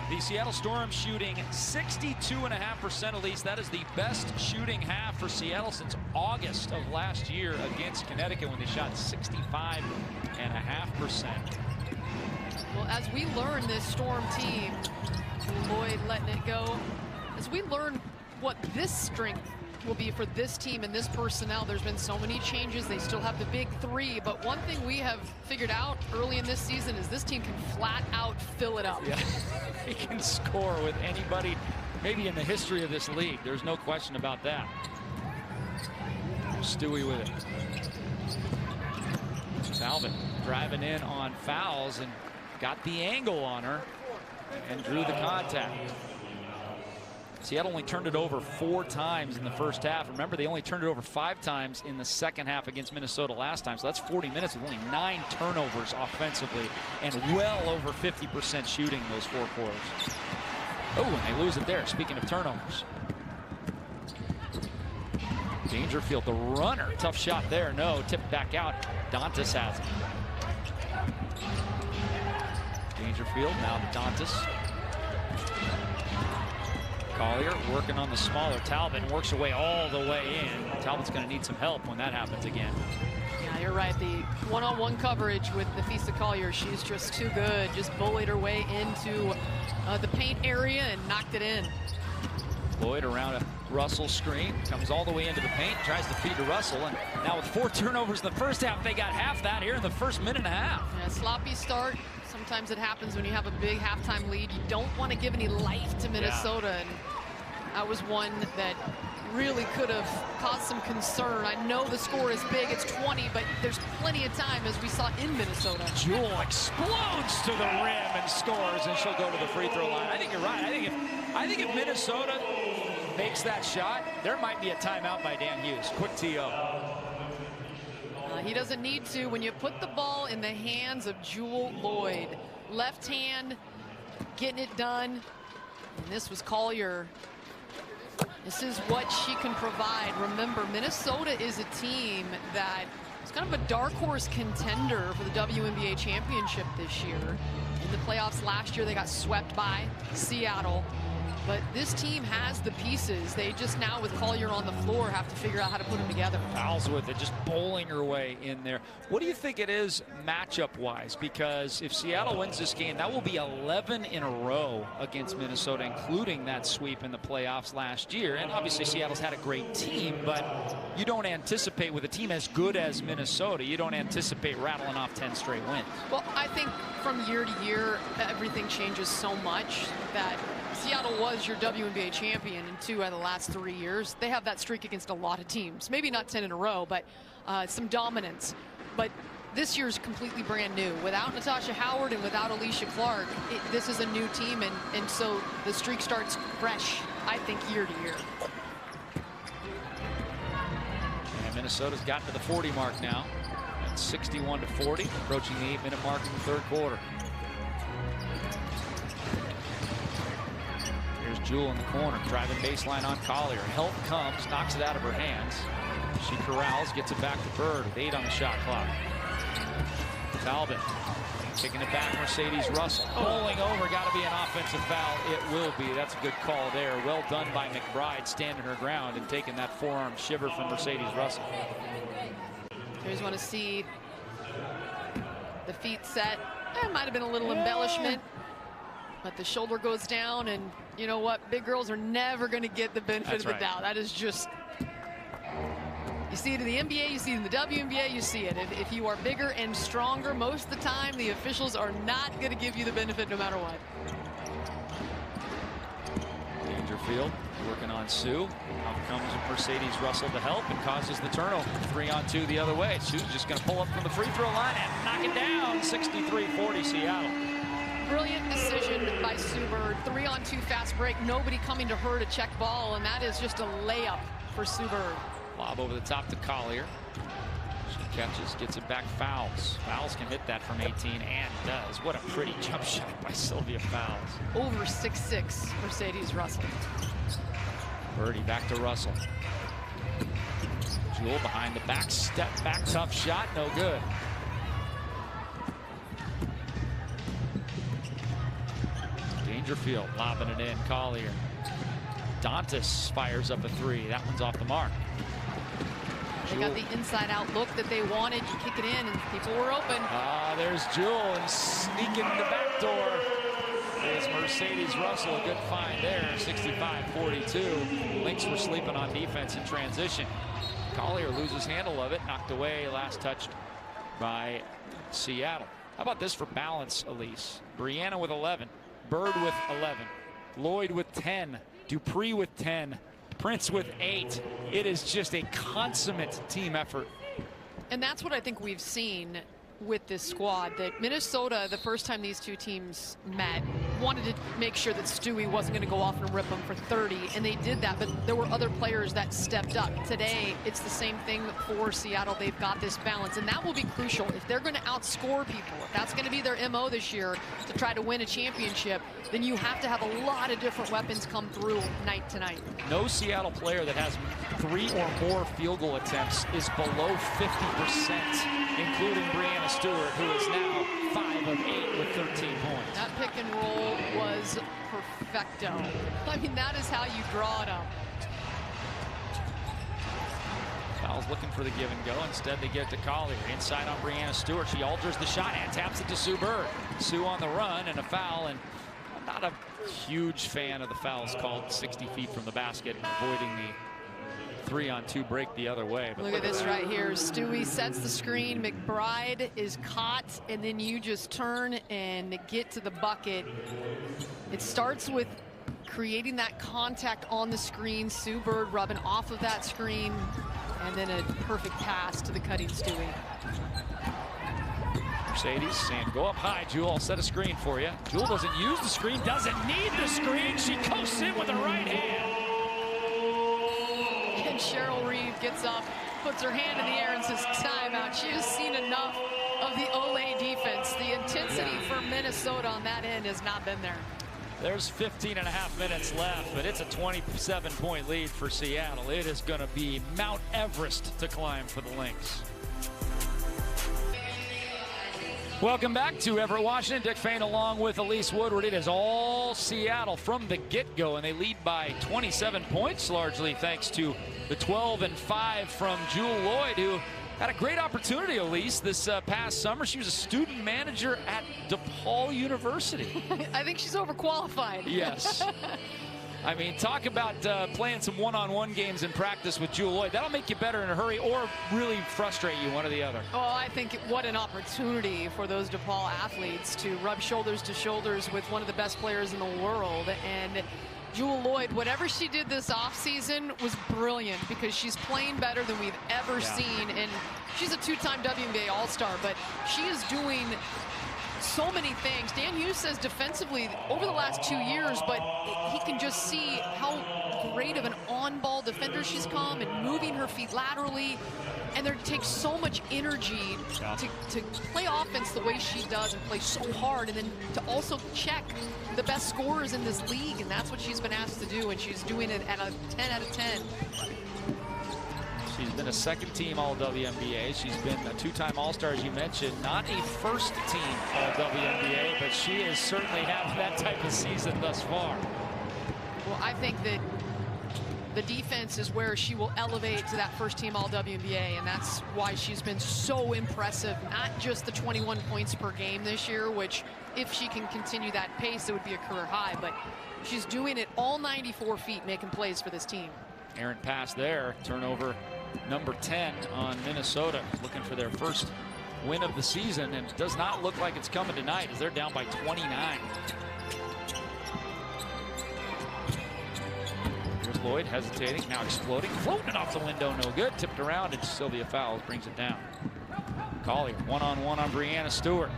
The Seattle Storm shooting 62.5%, Elise. That is the best shooting half for Seattle since August of last year against Connecticut when they shot 65.5%. Well, as we learn this Storm team, Lloyd letting it go, as we learn what this strength will be for this team and this personnel, there's been so many changes. They still have the big 3, but one thing we have figured out early in this season is this team can flat out fill it up. Yeah, he can score with anybody maybe in the history of this league. There's no question about that. Stewie with it. Talbot driving in on fouls and got the angle on her and drew the contact. Seattle only turned it over 4 times in the first half. Remember, they only turned it over 5 times in the second half against Minnesota last time. So that's 40 minutes with only 9 turnovers offensively and well over 50% shooting those 4 quarters. Oh, and they lose it there. Speaking of turnovers. Dangerfield, the runner. Tough shot there. No, tipped back out. Dantas has it. Dangerfield, now to Dantas. Collier working on the smaller Talbot, works away all the way in. Talbot's going to need some help when that happens again. Yeah, you're right. The one-on-one coverage with Nafisa Collier, she's just too good. Just bullied her way into the paint area and knocked it in. Lloyd around a Russell screen, comes all the way into the paint, tries to feed to Russell, and now with 4 turnovers in the first half, they got half that here in the first minute and a half. Yeah, sloppy start. Sometimes it happens when you have a big halftime lead. You don't want to give any life to Minnesota, and that was one that really could have caused some concern. I know the score is big, it's 20, but there's plenty of time, as we saw in Minnesota. Jewell explodes to the rim and scores, and she'll go to the free throw line. I think you're right. I think if Minnesota makes that shot, there might be a timeout by Dan Hughes. Quick TO. He doesn't need to. When you put the ball in the hands of Jewell Lloyd, left hand, getting it done. And this was Collier. This is what she can provide. Remember, Minnesota is a team that is kind of a dark horse contender for the WNBA championship this year. In the playoffs last year, they got swept by Seattle. But this team has the pieces. They just now, with Collier on the floor, have to figure out how to put them together. Fouls with it, just bowling her way in there. What do you think it is matchup-wise? Because if Seattle wins this game, that will be 11 in a row against Minnesota, including that sweep in the playoffs last year. And obviously, Seattle's had a great team, but you don't anticipate, with a team as good as Minnesota, you don't anticipate rattling off 10 straight wins. Well, I think from year to year, everything changes so much that Seattle was your WNBA champion in 2 out of the last 3 years. They have that streak against a lot of teams. Maybe not 10 in a row, but some dominance. But this year's completely brand new. Without Natasha Howard and without Alicia Clark, this is a new team, and so the streak starts fresh, I think, year to year. And Minnesota's gotten to the 40 mark now. That's 61-40, approaching the 8-minute mark in the third quarter. Here's Jewel in the corner, driving baseline on Collier. Help comes, knocks it out of her hands. She corrals, gets it back to Bird with 8 on the shot clock. Talbot kicking it back, Mercedes Russell. Bowling over, got to be an offensive foul. It will be. That's a good call there. Well done by McBride, standing her ground and taking that forearm shiver from Mercedes Russell. You just want to see the feet set. It might have been a little embellishment, but the shoulder goes down, and you know what? Big girls are never going to get the benefit of the doubt. That is just, you see it in the NBA, you see it in the WNBA, you see it. If you are bigger and stronger, most of the time, the officials are not going to give you the benefit no matter what. Dangerfield working on Sue. Out comes Mercedes Russell to help and causes the turnover. 3-on-2 the other way. Sue's just going to pull up from the free throw line and knock it down. 63-40 Seattle. Brilliant decision by Sue Bird. 3-on-2 fast break. Nobody coming to her to check ball, and that is just a layup for Sue Bird. Lob over the top to Collier. She catches, gets it back, fouls. Fouls can hit that from 18 and does. What a pretty jump shot by Sylvia Fowles. Over 6'6", Mercedes Russell. Birdie back to Russell. Jewel behind the back, step back, tough shot, no good. Dangerfield lobbing it in, Collier. Dantas fires up a 3. That one's off the mark. They got the inside out look that they wanted. You kick it in and people were open. There's Jewel and sneaking the back door. There's Mercedes Russell, a good find there, 65-42. Lynx were sleeping on defense in transition. Collier loses handle of it, knocked away, last touched by Seattle. How about this for balance, Elise? Brianna with 11, Bird with 11, Lloyd with 10, Dupree with 10, Prince with 8. It is just a consummate team effort. And that's what I think we've seen with this squad, that Minnesota, the first time these two teams met, wanted to make sure that Stewie wasn't going to go off and rip them for 30, and they did that, but there were other players that stepped up. Today, it's the same thing for Seattle. They've got this balance, and that will be crucial. If they're going to outscore people, if that's going to be their MO this year to try to win a championship, then you have to have a lot of different weapons come through night to night. No Seattle player that has 3 or more field goal attempts is below 50%, including Brianna Stewart, who is now 5 of 8 with 13 points. That pick and roll was perfecto. I mean, that is how you draw it up. Fowles looking for the give and go. Instead, they get it to Collier. Inside on Brianna Stewart. She alters the shot and taps it to Sue Bird. Sue on the run and a foul. And I'm not a huge fan of the fouls called 60 feet from the basket, avoiding the 3-on-2 break the other way. But look at this right here. Stewie sets the screen. McBride is caught, and then you just turn and get to the bucket. It starts with creating that contact on the screen. Sue Bird rubbing off of that screen, and then a perfect pass to the cutting Stewie. Mercedes saying, go up high, Jewel. I'll set a screen for you. Jewel doesn't use the screen, doesn't need the screen. She coasts in with her right hand. And Cheryl Reed gets up, puts her hand in the air and says timeout. She has seen enough of the Olay defense. The intensity for Minnesota on that end has not been there. There's 15.5 minutes left, but it's a 27-point lead for Seattle. It is going to be Mount Everest to climb for the Lynx. Welcome back to Everett, Washington. Dick Fain along with Elise Woodward. It is all Seattle from the get-go, and they lead by 27 points, largely thanks to the 12-5 from Jewel Lloyd, who had a great opportunity, Elise, this past summer. She was a student manager at DePaul University. I think she's overqualified. Yes. I mean, talk about playing some one-on-one games in practice with Jewel Lloyd. That'll make you better in a hurry or really frustrate you, one or the other. Oh, I think what an opportunity for those DePaul athletes to rub shoulders to shoulders with one of the best players in the world. And Jewell Loyd, whatever she did this offseason was brilliant because she's playing better than we've ever seen. And she's a two-time WNBA All-Star, but she is doing so many things. Dan Hughes says defensively over the last 2 years, but he can just see how great of an on-ball defender she's come and moving her feet laterally. And there takes so much energy to play offense the way she does and play so hard, and then to also check the best scorers in this league, and that's what she's been asked to do, and she's doing it at a 10 out of 10. She's been a second-team All-WNBA. She's been a two-time All-Star, as you mentioned. Not a first-team All-WNBA, but she has certainly had that type of season thus far. Well, I think that the defense is where she will elevate to that first-team All-WNBA, and that's why she's been so impressive. Not just the 21 points per game this year, which if she can continue that pace, it would be a career high, but she's doing it all 94 feet, making plays for this team. Errant pass there. Turnover number 10 on Minnesota, looking for their first win of the season, and it does not look like it's coming tonight as they're down by 29. Here's Loyd hesitating, now exploding, floating off the window, no good. Tipped around, and Sylvia Fowles brings it down. Collier one-on-one on Breanna Stewart.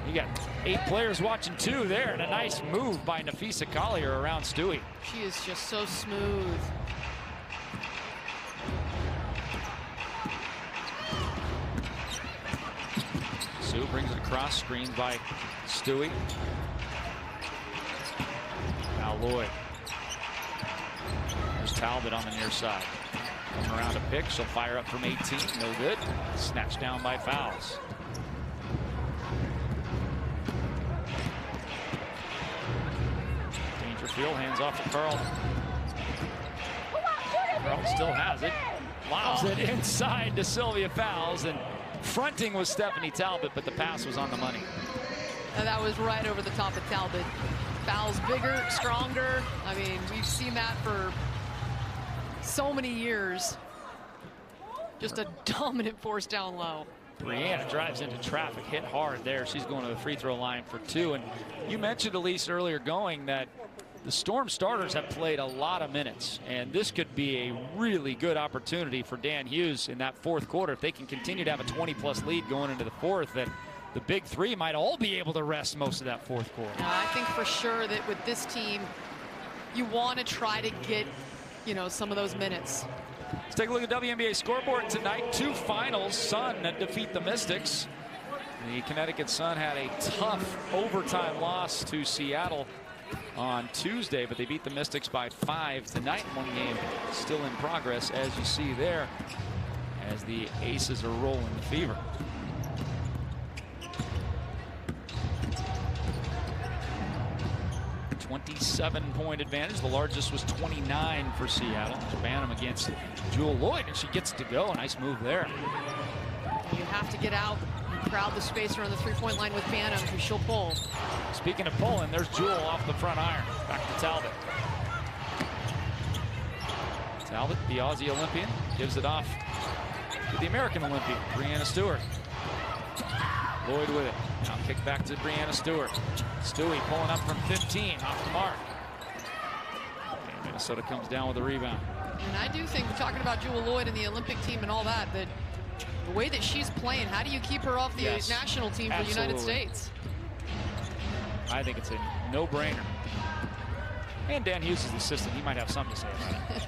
You got 8 players watching 2 there, and a nice move by Napheesa Collier around Stewie. She is just so smooth. Sue brings it across, screened by Stewie. Now Loyd. There's Talbot on the near side. Coming around to pick, she'll fire up from 18, no good. Snatched down by Fowles. Dangerfield hands off to Carl. Carl still has it. Lobs it inside to Sylvia Fowles, and fronting was Stephanie Talbot, but the pass was on the money. And that was right over the top of Talbot. Fowles bigger, stronger. I mean, we've seen that for so many years. Just a dominant force down low. Breanna drives into traffic, hit hard there. She's going to the free throw line for 2. And you mentioned, Elise, earlier going that the Storm starters have played a lot of minutes, and this could be a really good opportunity for Dan Hughes in that fourth quarter. If they can continue to have a 20-plus lead going into the fourth, that the big three might all be able to rest most of that fourth quarter. I think for sure that with this team, you want to try to get, you know, some of those minutes. Let's take a look at WNBA scoreboard tonight. 2 finals. Sun defeat the Mystics. The Connecticut Sun had a tough overtime loss to Seattle on Tuesday, but they beat the Mystics by 5 tonight. One game still in progress, as you see there, as the Aces are rolling the fever. A 27-point advantage. The largest was 29 for Seattle. Bantam against Jewell Loyd, and she gets it to go. A nice move there. You have to get out and crowd the space around the three-point line with Bantam, because she'll pull. Speaking of pulling, there's Jewell off the front iron. Back to Talbot. Talbot, the Aussie Olympian, gives it off to the American Olympian, Breanna Stewart. Loyd with it. Now kick back to Breanna Stewart. Stewie pulling up from 15, off the mark. And Minnesota comes down with a rebound. And I do think, talking about Jewell Loyd and the Olympic team and all that, that the way that she's playing, how do you keep her off the national team for the United States? I think it's a no-brainer. And Dan Hughes is the assistant. He might have something to say about it.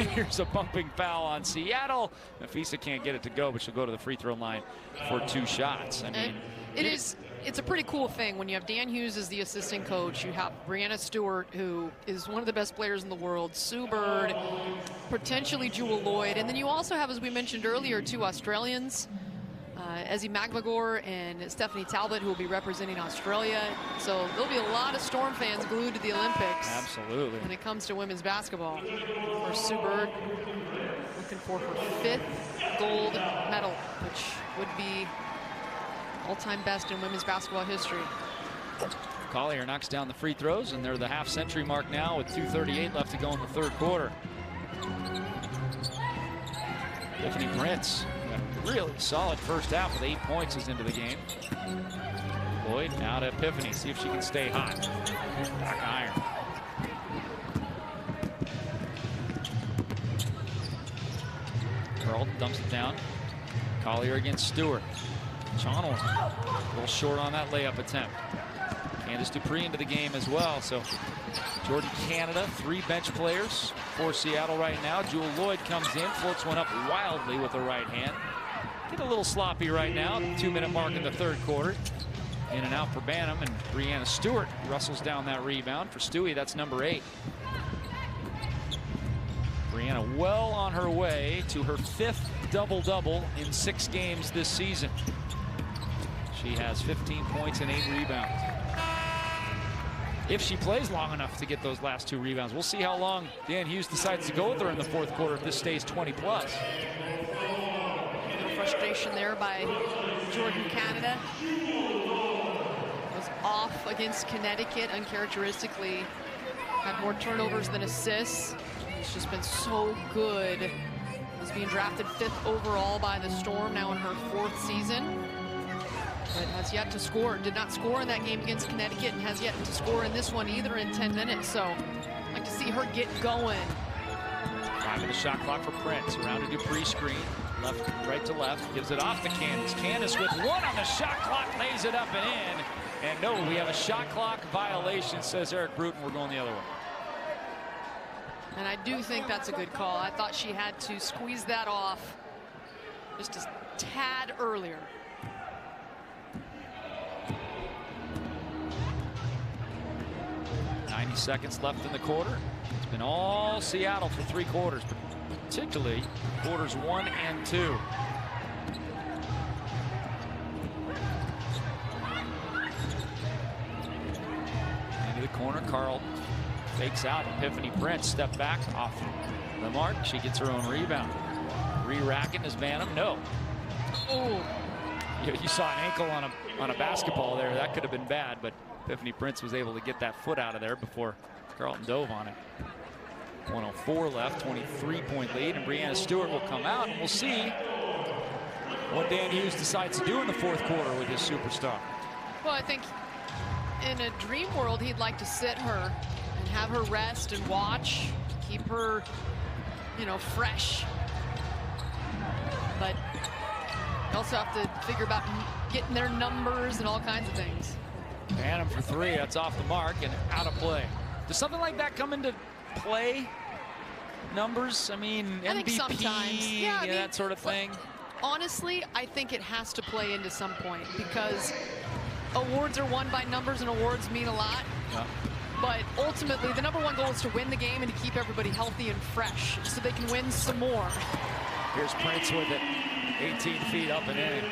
Here's a bumping foul on Seattle. Napheesa can't get it to go, but she'll go to the free throw line for 2 shots. I mean, it's a pretty cool thing when you have Dan Hughes as the assistant coach. You have Breanna Stewart, who is one of the best players in the world, Sue Bird, potentially Jewell Loyd, and then you also have, as we mentioned earlier, 2 Australians, Ezzy Magbagor and Stephanie Talbot, who will be representing Australia. So there'll be a lot of Storm fans glued to the Olympics. Absolutely. When it comes to women's basketball. For Sue Bird, looking for her 5th gold medal, which would be all-time best in women's basketball history. Collier knocks down the free throws, and they're the half-century mark now with 2:38 left to go in the third quarter. Tiffany Prince, a really solid first half with 8 points is into the game. Loyd now to Epiphany, see if she can stay hot. Back iron. dumps it down. Collier against Stewart. Channel a little short on that layup attempt. Candace Dupree into the game as well. So Jordan Canada, 3 bench players for Seattle right now. Jewel Lloyd comes in, floats one up wildly with the right hand. Get a little sloppy right now. 2-minute mark in the third quarter. In and out for Banham, and Breanna Stewart wrestles down that rebound for Stewie. That's number 8. Breanna well on her way to her 5th double-double in 6 games this season. She has 15 points and 8 rebounds. If she plays long enough to get those last 2 rebounds, we'll see how long Dan Hughes decides to go with her in the 4th quarter if this stays 20+. Frustration there by Jordan Canada. Was off against Connecticut uncharacteristically. Had more turnovers than assists. She's just been so good. Was being drafted 5th overall by the Storm, now in her 4th season. But has yet to score. Did not score in that game against Connecticut and has yet to score in this one either in 10 minutes. So I'd like to see her get going. 5 in the shot clock for Prince. Around a Dupree screen. Right to left. Gives it off to Candace. Candace with 1 on the shot clock. Lays it up and in. And no, we have a shot clock violation, says Eric Bruton. We're going the other way. And I do think that's a good call. I thought she had to squeeze that off just a tad earlier. 90 seconds left in the quarter. It's been all Seattle for 3 quarters, particularly quarters 1 and 2. Into the corner, Carl fakes out. Epiphany Prince step back off the mark. She gets her own rebound. Re-racking is Banham. No. Oh. You saw an ankle on a basketball there. That could have been bad, but Epiphany Prince was able to get that foot out of there before Carlton dove on it. 104 left, 23-point lead, and Breanna Stewart will come out, and we'll see what Dan Hughes decides to do in the 4th quarter with his superstar. Well, I think in a dream world, he'd like to sit her and have her rest and watch, keep her, you know, fresh. But you also have to figure about getting their numbers and all kinds of things. Banham for 3, that's off the mark and out of play. Does something like that come into play? Numbers, I mean, I think MVP, sometimes. Yeah, I mean, that sort of thing. Honestly, I think it has to play into some point because awards are won by numbers and awards mean a lot. Yeah. But ultimately, the #1 goal is to win the game and to keep everybody healthy and fresh so they can win some more. Here's Prince with it, 18 feet up and in.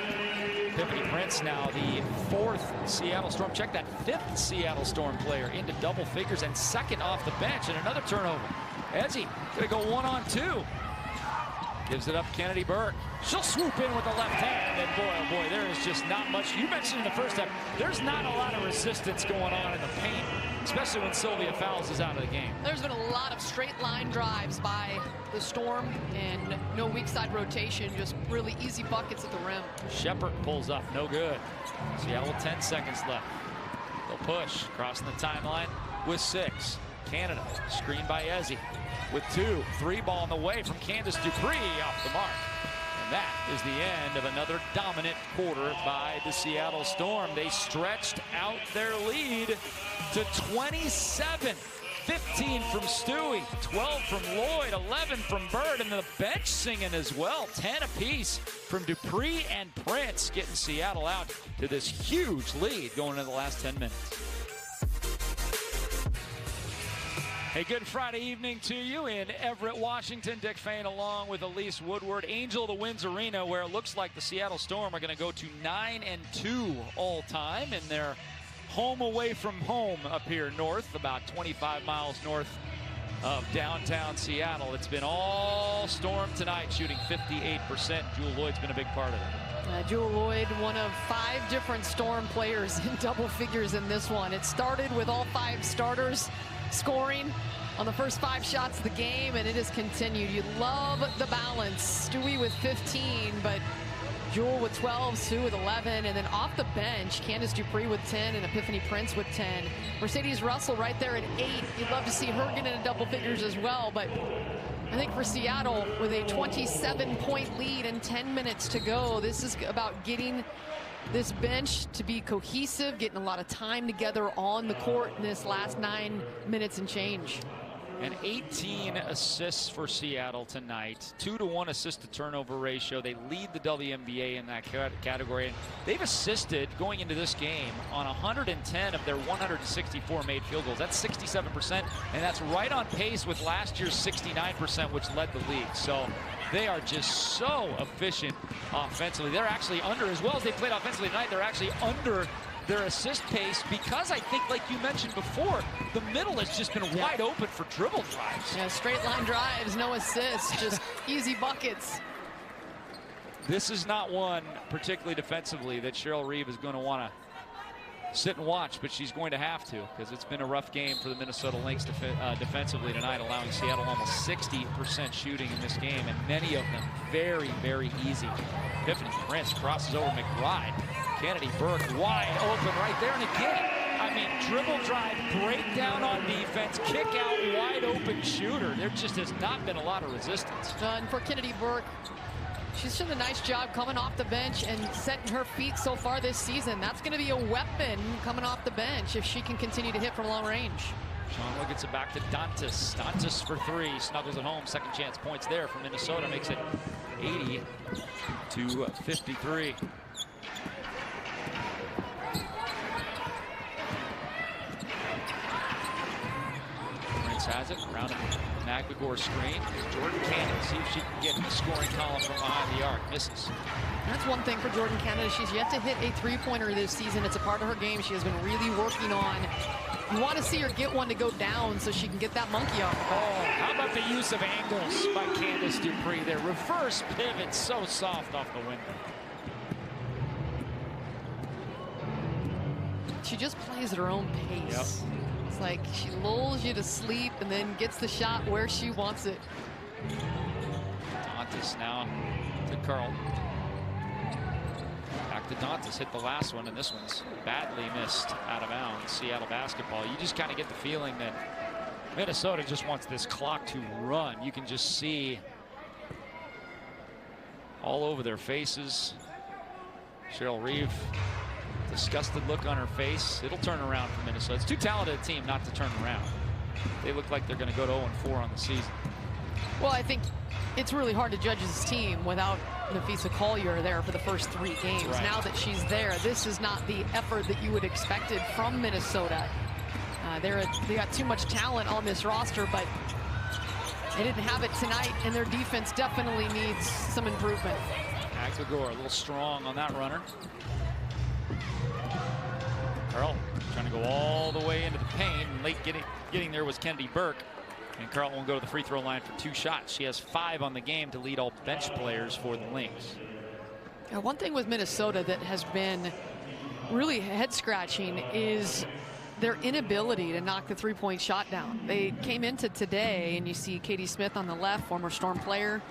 Epiphany Prince now the 4th Seattle Storm. Check that, 5th Seattle Storm player into double figures and 2nd off the bench, and another turnover. Ezzy gonna go 1-on-2. Gives it up Kennedy Burke. She'll swoop in with the left hand, and boy, oh boy, there is just not much. You mentioned in the first half, there's not a lot of resistance going on in the paint, especially when Sylvia Fowles is out of the game. There's been a lot of straight line drives by the Storm and no weak side rotation, just really easy buckets at the rim. Shepard pulls up, no good. Seattle with 10 seconds left. They'll push, crossing the timeline with 6. Canada, screened by Ezzy with 2. 3 ball on the way from Candace Dupree off the mark. And that is the end of another dominant quarter by the Seattle Storm. They stretched out their lead to 27. 15 from Stewie, 12 from Lloyd, 11 from Bird, and the bench singing as well. 10 apiece from Dupree and Prince, getting Seattle out to this huge lead going into the last 10 minutes. Hey, good Friday evening to you in Everett, Washington. Dick Fain along with Elise Woodward. Angel of the Winds Arena, where it looks like the Seattle Storm are going to go to 9-2 all time in their home away from home up here north, about 25 miles north of downtown Seattle. It's been all Storm tonight, shooting 58%. Jewel Lloyd's been a big part of it. Jewel Lloyd, one of 5 different Storm players in double figures in this one. It started with all 5 starters scoring on the first 5 shots of the game, and it has continued. You love the balance. Stewie with 15, but Jewel with 12, Sue with 11, and then off the bench, Candace Dupree with 10 and Epiphany Prince with 10. Mercedes Russell right there at 8. You'd love to see her get into double figures as well, but I think for Seattle, with a 27-point lead and 10 minutes to go, this is about getting this bench to be cohesive, getting a lot of time together on the court in this last 9 minutes and change. And 18 assists for Seattle tonight. 2-to-1 assist-to-turnover ratio. They lead the WNBA in that category. And they've assisted going into this game on 110 of their 164 made field goals. That's 67%, and that's right on pace with last year's 69%, which led the league. So they are just so efficient offensively. They're actually under, as well as they played offensively tonight, they're actually under their assist pace, because I think, like you mentioned before, the middle has just been wide open for dribble drives. Yeah, straight line drives, no assists, just easy buckets. This is not one, particularly defensively, that Cheryl Reeve is going to want to sit and watch, but she's going to have to, because it's been a rough game for the Minnesota Lynx defensively tonight, allowing Seattle almost 60% shooting in this game, and many of them very, very easy. Tiffany Prince crosses over McBride. Kennedy Burke wide open right there, and again, I mean, dribble drive, breakdown on defense, kick out, wide open shooter. There just has not been a lot of resistance. And for Kennedy Burke, she's done a nice job coming off the bench and setting her feet so far this season. That's going to be a weapon coming off the bench if she can continue to hit from long range. Sean gets it back to Dantas. Dantas for three, snuggles it home. Second chance points there for Minnesota, makes it 80-53. Has it around a McGregor screen. Jordan Cannon, see if she can get in the scoring column from behind the arc. Misses. That's one thing for Jordan Canada. She's yet to hit a three-pointer this season. It's a part of her game she has been really working on. You want to see her get one to go down so she can get that monkey off. Oh, how about the use of angles by Candace Dupree there? Reverse pivot, so soft off the window. She just plays at her own pace. Yep. It's like she lulls you to sleep and then gets the shot where she wants it. Dantas now to Carl. Back to Dantas, hit the last one, and this one's badly missed out of bounds. Seattle basketball. You just kind of get the feeling that Minnesota just wants this clock to run. You can just see all over their faces. Cheryl Reeve, disgusted look on her face. It'll turn around for Minnesota. It's too talented a team not to turn around. They look like they're going to go to 0-4 on the season. Well, I think it's really hard to judge this team without Nafisa Collier there for the first 3 games. Right. Now that she's there, this is not the effort that you would expected from Minnesota. They got too much talent on this roster, but they didn't have it tonight, and their defense definitely needs some improvement. McGregor a little strong on that runner. Carl trying to go all the way into the paint, and late getting there was Kennedy Burke. And Carl won't go to the free throw line for 2 shots. She has 5 on the game to lead all bench players for the Lynx. Now, one thing with Minnesota that has been really head-scratching is their inability to knock the three-point shot down. They came into today, and you see Katie Smith on the left, former Storm player,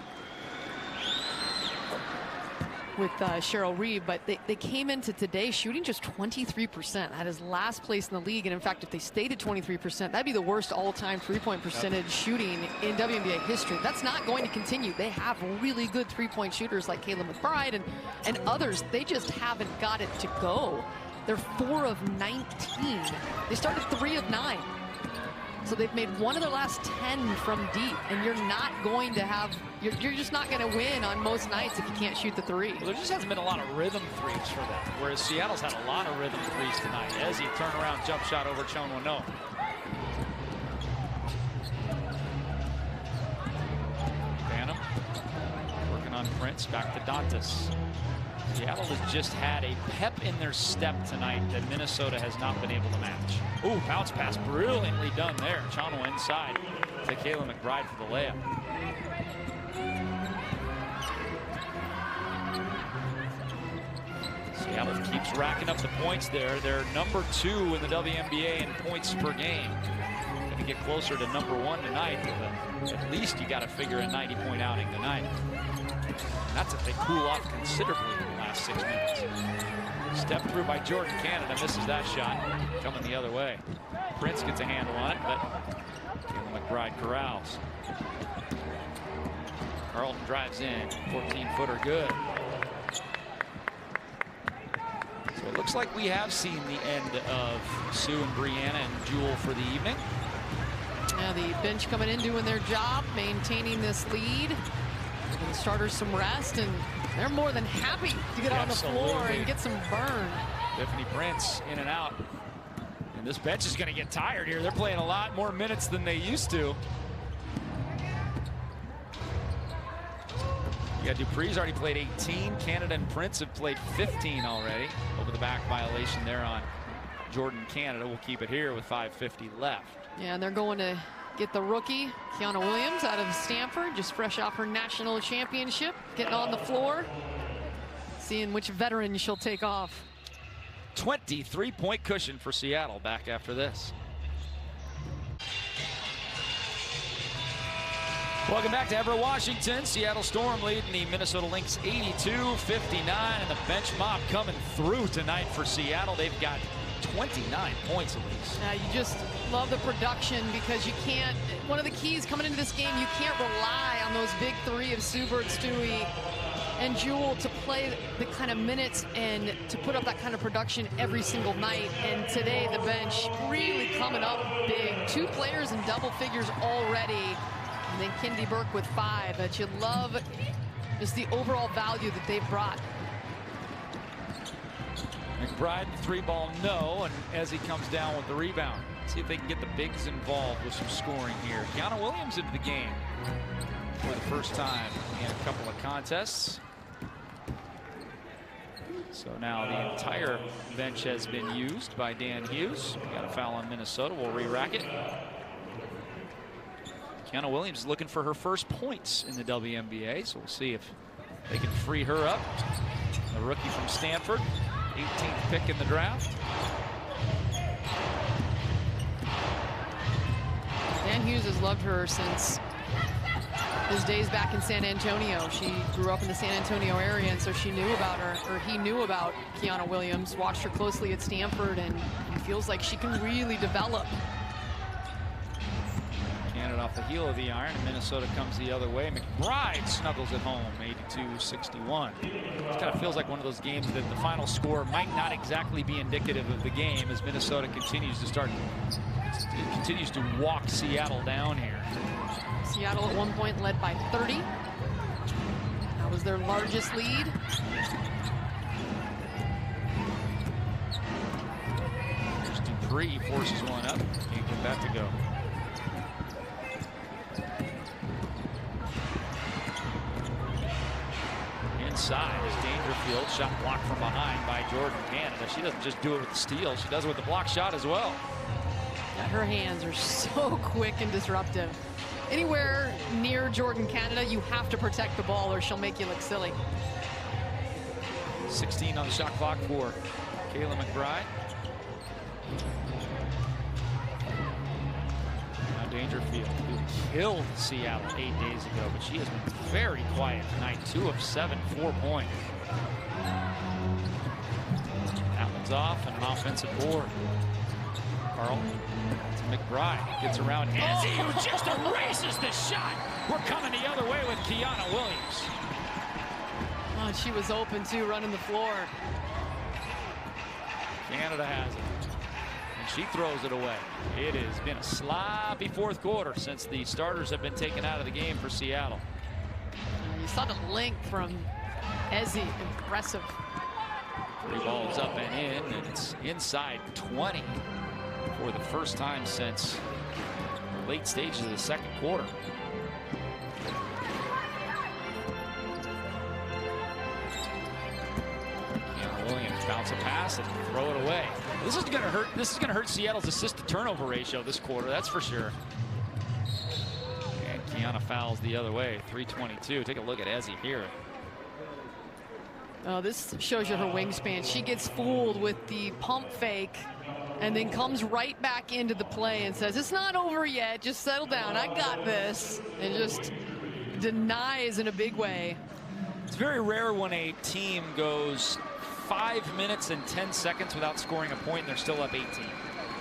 with Cheryl Reeve, but they came into today shooting just 23%. That is last place in the league, and in fact, if they stayed at 23%, that'd be the worst all-time three-point percentage shooting in WNBA history. That's not going to continue. They have really good three-point shooters like Kayla McBride and others. They just haven't got it to go. They're 4 of 19. They started 3 of 9. So they've made 1 of their last 10 from deep, and you're not going to have, you're just not going to win on most nights if you can't shoot the 3. Well, there just hasn't been a lot of rhythm threes for them, whereas Seattle's had a lot of rhythm threes tonight. As he turn around jump shot over Chon Wano. Phantom working on Prince, back to Dantas. Seattle has just had a pep in their step tonight that Minnesota has not been able to match. Ooh, bounce pass brilliantly done there. Chano inside to Kayla McBride for the layup. Seattle keeps racking up the points there. They're number 2 in the WNBA in points per game. Going to get closer to number 1 tonight, but at least you got to figure a 90-point outing tonight. That's if they cool off considerably in the last 6 minutes. Step through by Jordan Canada, misses that shot. Coming the other way. Prince gets a handle on it, but Kayla McBride corrals. Carlton drives in, 14-footer good. So it looks like we have seen the end of Sue and Brianna and Jewel for the evening. Yeah, the bench coming in doing their job, maintaining this lead. Giving the starters some rest, and they're more than happy to get on the floor and get some burn. Tiffany Prince in and out. And this bench is going to get tired here. They're playing a lot more minutes than they used to. Yeah, Dupree's already played 18. Canada and Prince have played 15 already. Over the back violation there on Jordan Canada. We'll keep it here with 5:50 left. Yeah, and they're going to get the rookie, Kiana Williams, out of Stanford, just fresh off her national championship, getting on the floor, seeing which veteran she'll take off. 23-point cushion for Seattle back after this. Welcome back to Everett, Washington. Seattle Storm leading the Minnesota Lynx 82-59, and the bench mob coming through tonight for Seattle. They've got 29 points at least. You just love the production because you can't, one of the keys coming into this game, you can't rely on those big three of Subert, Stewie, and Jewel to play the kind of minutes and to put up that kind of production every single night. And today the bench really coming up big. 2 players in double figures already. And then Kendi Burke with 5. But you love just the overall value that they've brought. McBride, the 3-ball, no, and Ezzie comes down with the rebound. See if they can get the bigs involved with some scoring here. Kiana Williams into the game for the first time in a couple of contests. So now the entire bench has been used by Dan Hughes. We got a foul on Minnesota. We'll re-rack it. Kiana Williams is looking for her first points in the WNBA, so we'll see if they can free her up. The rookie from Stanford, 18th pick in the draft. Dan Hughes has loved her since his days back in San Antonio. She grew up in the San Antonio area, and so she knew about her, or he knew about Kiana Williams, watched her closely at Stanford, and he feels like she can really develop. Canada off the heel of the iron, and Minnesota comes the other way. McBride snuggles it home, 82-61. It kind of feels like one of those games that the final score might not exactly be indicative of the game as Minnesota continues to walk Seattle down here. Seattle at one point led by 30. That was their largest lead. There's Dupree, forces one up. Can't get that to go. Inside is Dangerfield, shot blocked from behind by Jordan Canada. She doesn't just do it with the steal, she does it with the block shot as well. Yeah, her hands are so quick and disruptive. Anywhere near Jordan Canada, you have to protect the ball or she'll make you look silly. 16 on the shot clock for Kayla McBride. Now Dangerfield, who killed Seattle 8 days ago, but she has been very quiet tonight. 2 of 7, 4 points. That one's off and an offensive board. Carl to McBride, gets around Ezzie, who just erases the shot. We're coming the other way with Kiana Williams. Oh, she was open too, running the floor. Canada has it, and she throws it away. It has been a sloppy fourth quarter since the starters have been taken out of the game for Seattle. You saw the length from Ezzie, impressive. 3 balls up and in, and it's inside 20 for the first time since the late stages of the second quarter. Kiana Williams bounce a pass and throw it away. This is going to hurt. This is going to hurt Seattle's assist to turnover ratio this quarter. That's for sure. And Kiana fouls the other way. 3:22. Take a look at Ezzie here. Oh, this shows you her wingspan. She gets fooled with the pump fake and then comes right back into the play and says, it's not over yet, just settle down, I got this, and just denies in a big way. It's very rare when a team goes 5 minutes and 10 seconds without scoring a point and they're still up 18.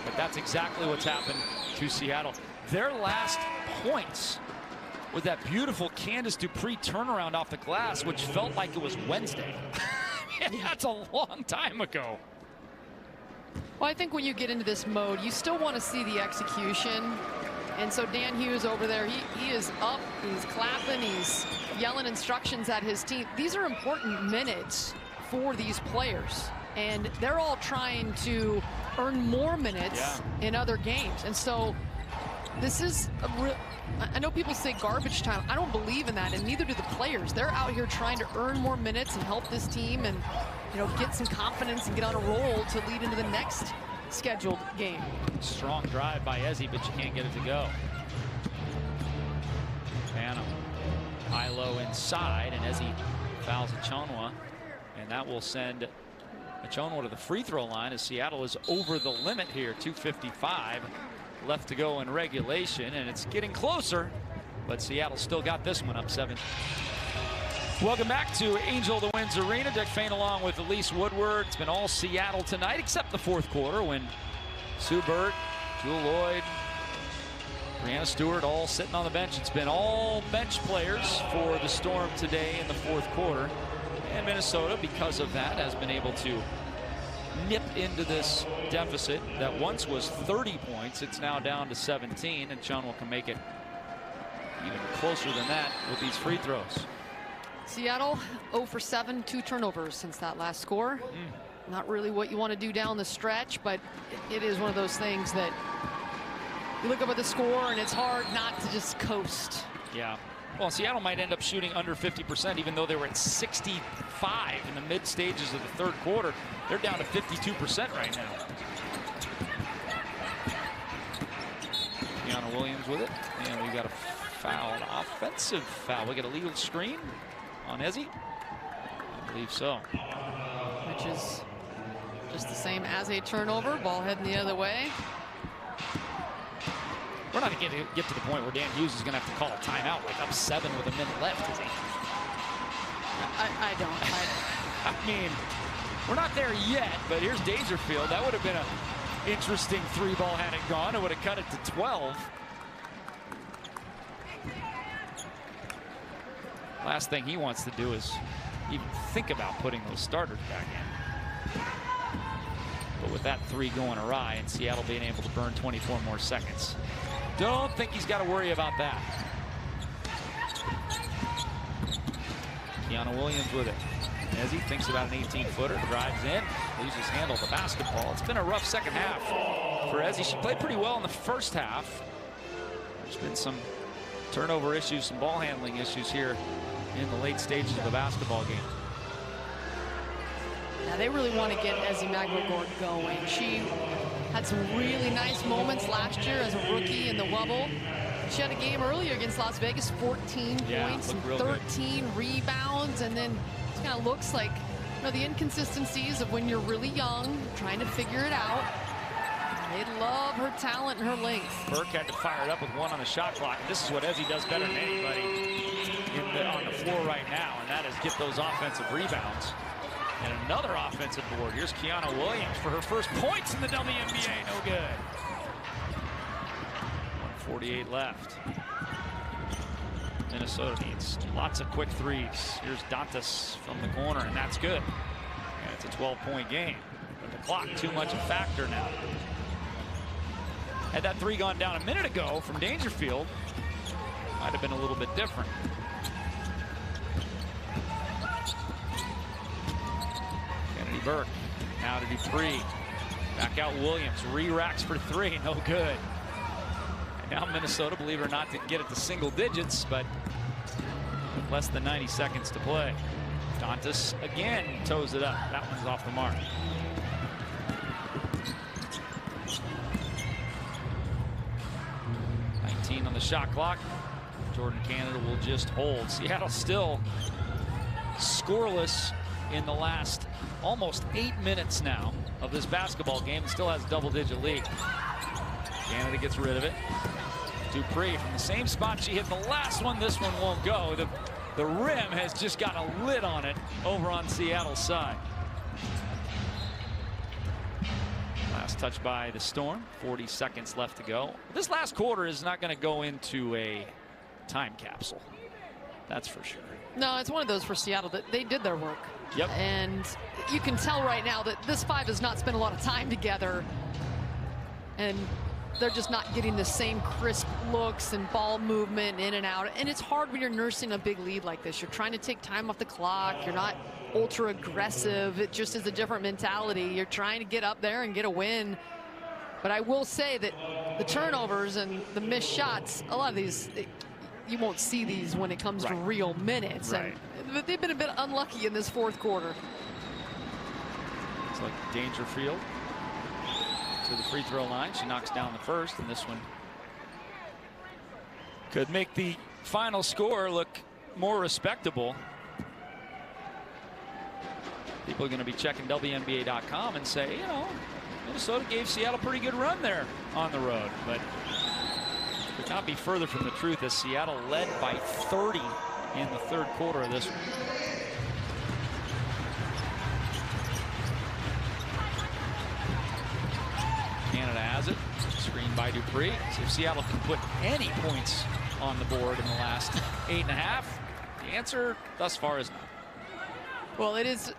But that's exactly what's happened to Seattle. their last points with that beautiful Candace Dupree turnaround off the glass, which felt like it was Wednesday. That's a long time ago. Well, I think when you get into this mode, you still want to see the execution. And so Dan Hughes over there, he is up, he's clapping, he's yelling instructions at his team. These are important minutes for these players. And they're all trying to earn more minutes in other games. And so this is a real, I know people say garbage time. I don't believe in that, and neither do the players. They're out here trying to earn more minutes and help this team and, you know, get some confidence and get on a roll to lead into the next scheduled game. Strong drive by Ezzy, but you can't get it to go. Phantom high-low inside, and Ezzy fouls Achonwa, and that will send Achonwa to the free throw line as Seattle is over the limit here. 2:55 left to go in regulation, and it's getting closer, but Seattle still got this one up 7. Welcome back to Angel of the Winds Arena. Dick Fain along with Elise Woodward. It's been all Seattle tonight except the fourth quarter when Sue Bird, Jewel Lloyd, Brianna Stewart all sitting on the bench. It's been all bench players for the Storm today in the fourth quarter. And Minnesota, because of that, has been able to nip into this deficit that once was 30 points. It's now down to 17, and Chonwell can make it even closer than that with these free throws. Seattle 0 for 7, 2 turnovers since that last score. Not really what you want to do down the stretch, but it is one of those things that you look up at the score and it's hard not to just coast. Yeah. Well, Seattle might end up shooting under 50%, even though they were at 65 in the mid stages of the third quarter. They're down to 52% right now. Kiana Williams with it, and we got a foul, an offensive foul. We got a legal screen on Ezzy? I believe so. Which is just the same as a turnover, ball heading the other way. We're not going to get to the point where Dan Hughes is going to have to call a timeout like up 7 with a minute left, is he? I don't. I mean, we're not there yet, but here's Dangerfield. That would have been an interesting 3-ball had it gone. It would have cut it to 12. Last thing he wants to do is even think about putting those starters back in. But with that 3 going awry and Seattle being able to burn 24 more seconds, don't think he's got to worry about that. Kiana Williams with it. As he thinks about an 18-footer, drives in, loses handle of the basketball. It's been a rough second half for Ezzy. She played pretty well in the first half. There's been some turnover issues, some ball handling issues here in the late stages of the basketball game. Now they really want to get Ezzy McGregor going. She had some really nice moments last year as a rookie in the Wubble. She had a game earlier against Las Vegas, 14 points and 13 rebounds, and then it kind of looks like, you know, the inconsistencies of when you're really young, trying to figure it out. They love her talent and her length. Burke had to fire it up with 1 on the shot clock, and this is what Ezzy does better than anybody on the floor right now, and that is get those offensive rebounds. And another offensive board. Here's Kiana Williams for her first points in the WNBA. No good. 1:48 left. Minnesota needs lots of quick threes. Here's Dantas from the corner, and that's good. And it's a 12-point game. But the clock, too much a factor now. Had that 3 gone down a minute ago from Dangerfield, might have been a little bit different. Kennedy Burke now to Dupree. Back out Williams, re-racks for 3, no good. And now Minnesota, believe it or not, didn't get it to single digits, but less than 90 seconds to play. Dantas again toes it up. That one's off the mark. On the shot clock. Jordan Canada will just hold. Seattle still scoreless in the last almost 8 minutes now of this basketball game. It still has a double-digit lead. Canada gets rid of it. Dupree from the same spot she hit the last one. This one won't go. The rim has just got a lid on it over on Seattle's side. Last Nice touch by the Storm. 40 seconds left to go. This last quarter is not going to go into a time capsule. That's for sure. No, it's one of those for Seattle that they did their work. Yep. And you can tell right now that this five has not spent a lot of time together. And they're just not getting the same crisp looks and ball movement in and out. And it's hard when you're nursing a big lead like this. You're trying to take time off the clock. You're not ultra aggressive. It just is a different mentality. You're trying to get up there and get a win. But I will say that the turnovers and the missed shots, a lot of these, you won't see these when it comes to real minutes. Right. But they've been a bit unlucky in this fourth quarter. It's like Dangerfield to the free throw line. She knocks down the first, and this one could make the final score look more respectable. People are going to be checking WNBA.com and say, you know, Minnesota gave Seattle a pretty good run there on the road. But it could not be further from the truth as Seattle led by 30 in the third quarter of this one. Canada has it. Screen by Dupree. See if Seattle can put any points on the board in the last 8.5. The answer thus far is no. Well, it is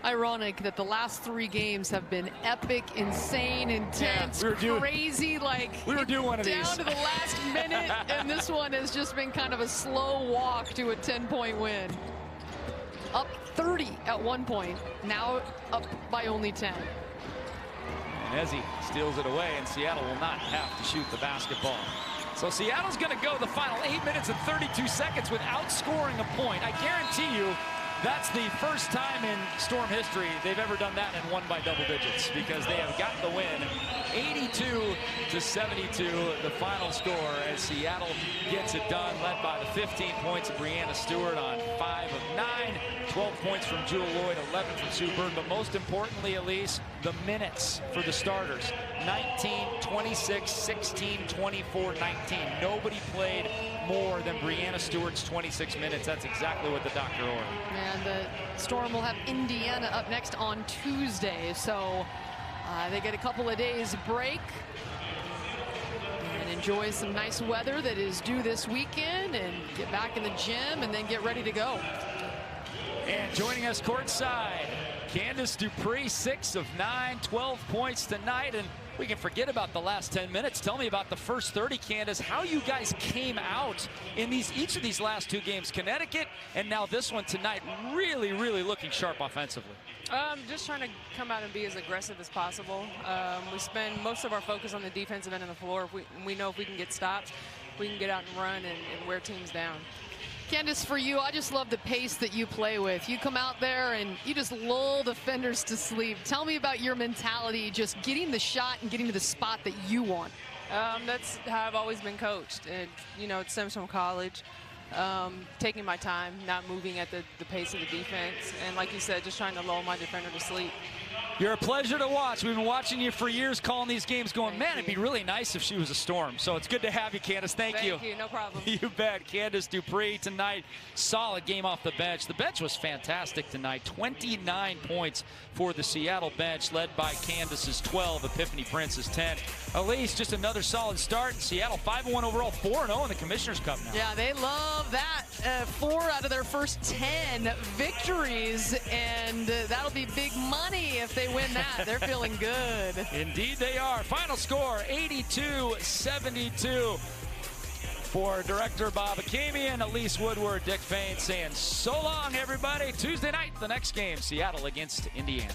ironic that the last 3 games have been epic, insane, intense, crazy, like we were due one of down these to the last minute, and this one has just been kind of a slow walk to a 10-point win. Up 30 at one point, now up by only 10. And Ezzy steals it away, and Seattle will not have to shoot the basketball. So Seattle's going to go the final 8 minutes and 32 seconds without scoring a point. I guarantee you that's the first time in Storm history they've ever done that and won by double digits, because they have gotten the win 82-72, the final score, as Seattle gets it done, led by the 15 points of Breanna Stewart on 5 of 9, 12 points from Jewell Loyd, 11 from Sue Bird, but most importantly, Elise, the minutes for the starters. 19, 26, 16, 24, 19. Nobody played more than Breanna Stewart's 26 minutes. That's exactly what the doctor ordered. And the Storm will have Indiana up next on Tuesday, so they get a couple of days break and enjoy some nice weather that is due this weekend, and get back in the gym and then get ready to go. And joining us courtside, Candace Dupree, 6 of 9, 12 points tonight, and we can forget about the last 10 minutes. Tell me about the first 30, Candace, how you guys came out in each of these last 2 games, Connecticut and now this one tonight, really, really looking sharp offensively. Just trying to come out and be as aggressive as possible. We spend most of our focus on the defensive end of the floor. We know if we can get stops, we can get out and run and wear teams down. Candace, for you, I just love the pace that you play with. You come out there and you just lull defenders to sleep. Tell me about your mentality, just getting the shot and getting to the spot that you want. That's how I've always been coached. And, you know, it stems from college. Taking my time, not moving at the pace of the defense. And like you said, just trying to lull my defender to sleep. You're a pleasure to watch. We've been watching you for years, calling these games, going, man, it'd be really nice if she was a Storm. So it's good to have you, Candace. Thank you. Thank you, no problem. You bet. Candace Dupree tonight, solid game off the bench. The bench was fantastic tonight. 29 points for the Seattle bench, led by Candace's 12, Epiphany Prince's 10. Elise, just another solid start. Seattle 5-1 overall, 4-0 in the Commissioner's Cup now. Yeah, they love that. 4 out of their first 10 victories, and that'll be big money if they win that. They're feeling good. Indeed they are. Final score, 82-72. For Director Bob Akamian, Elise Woodward, Dick Fain saying so long, everybody. Tuesday night, the next game, Seattle against Indiana.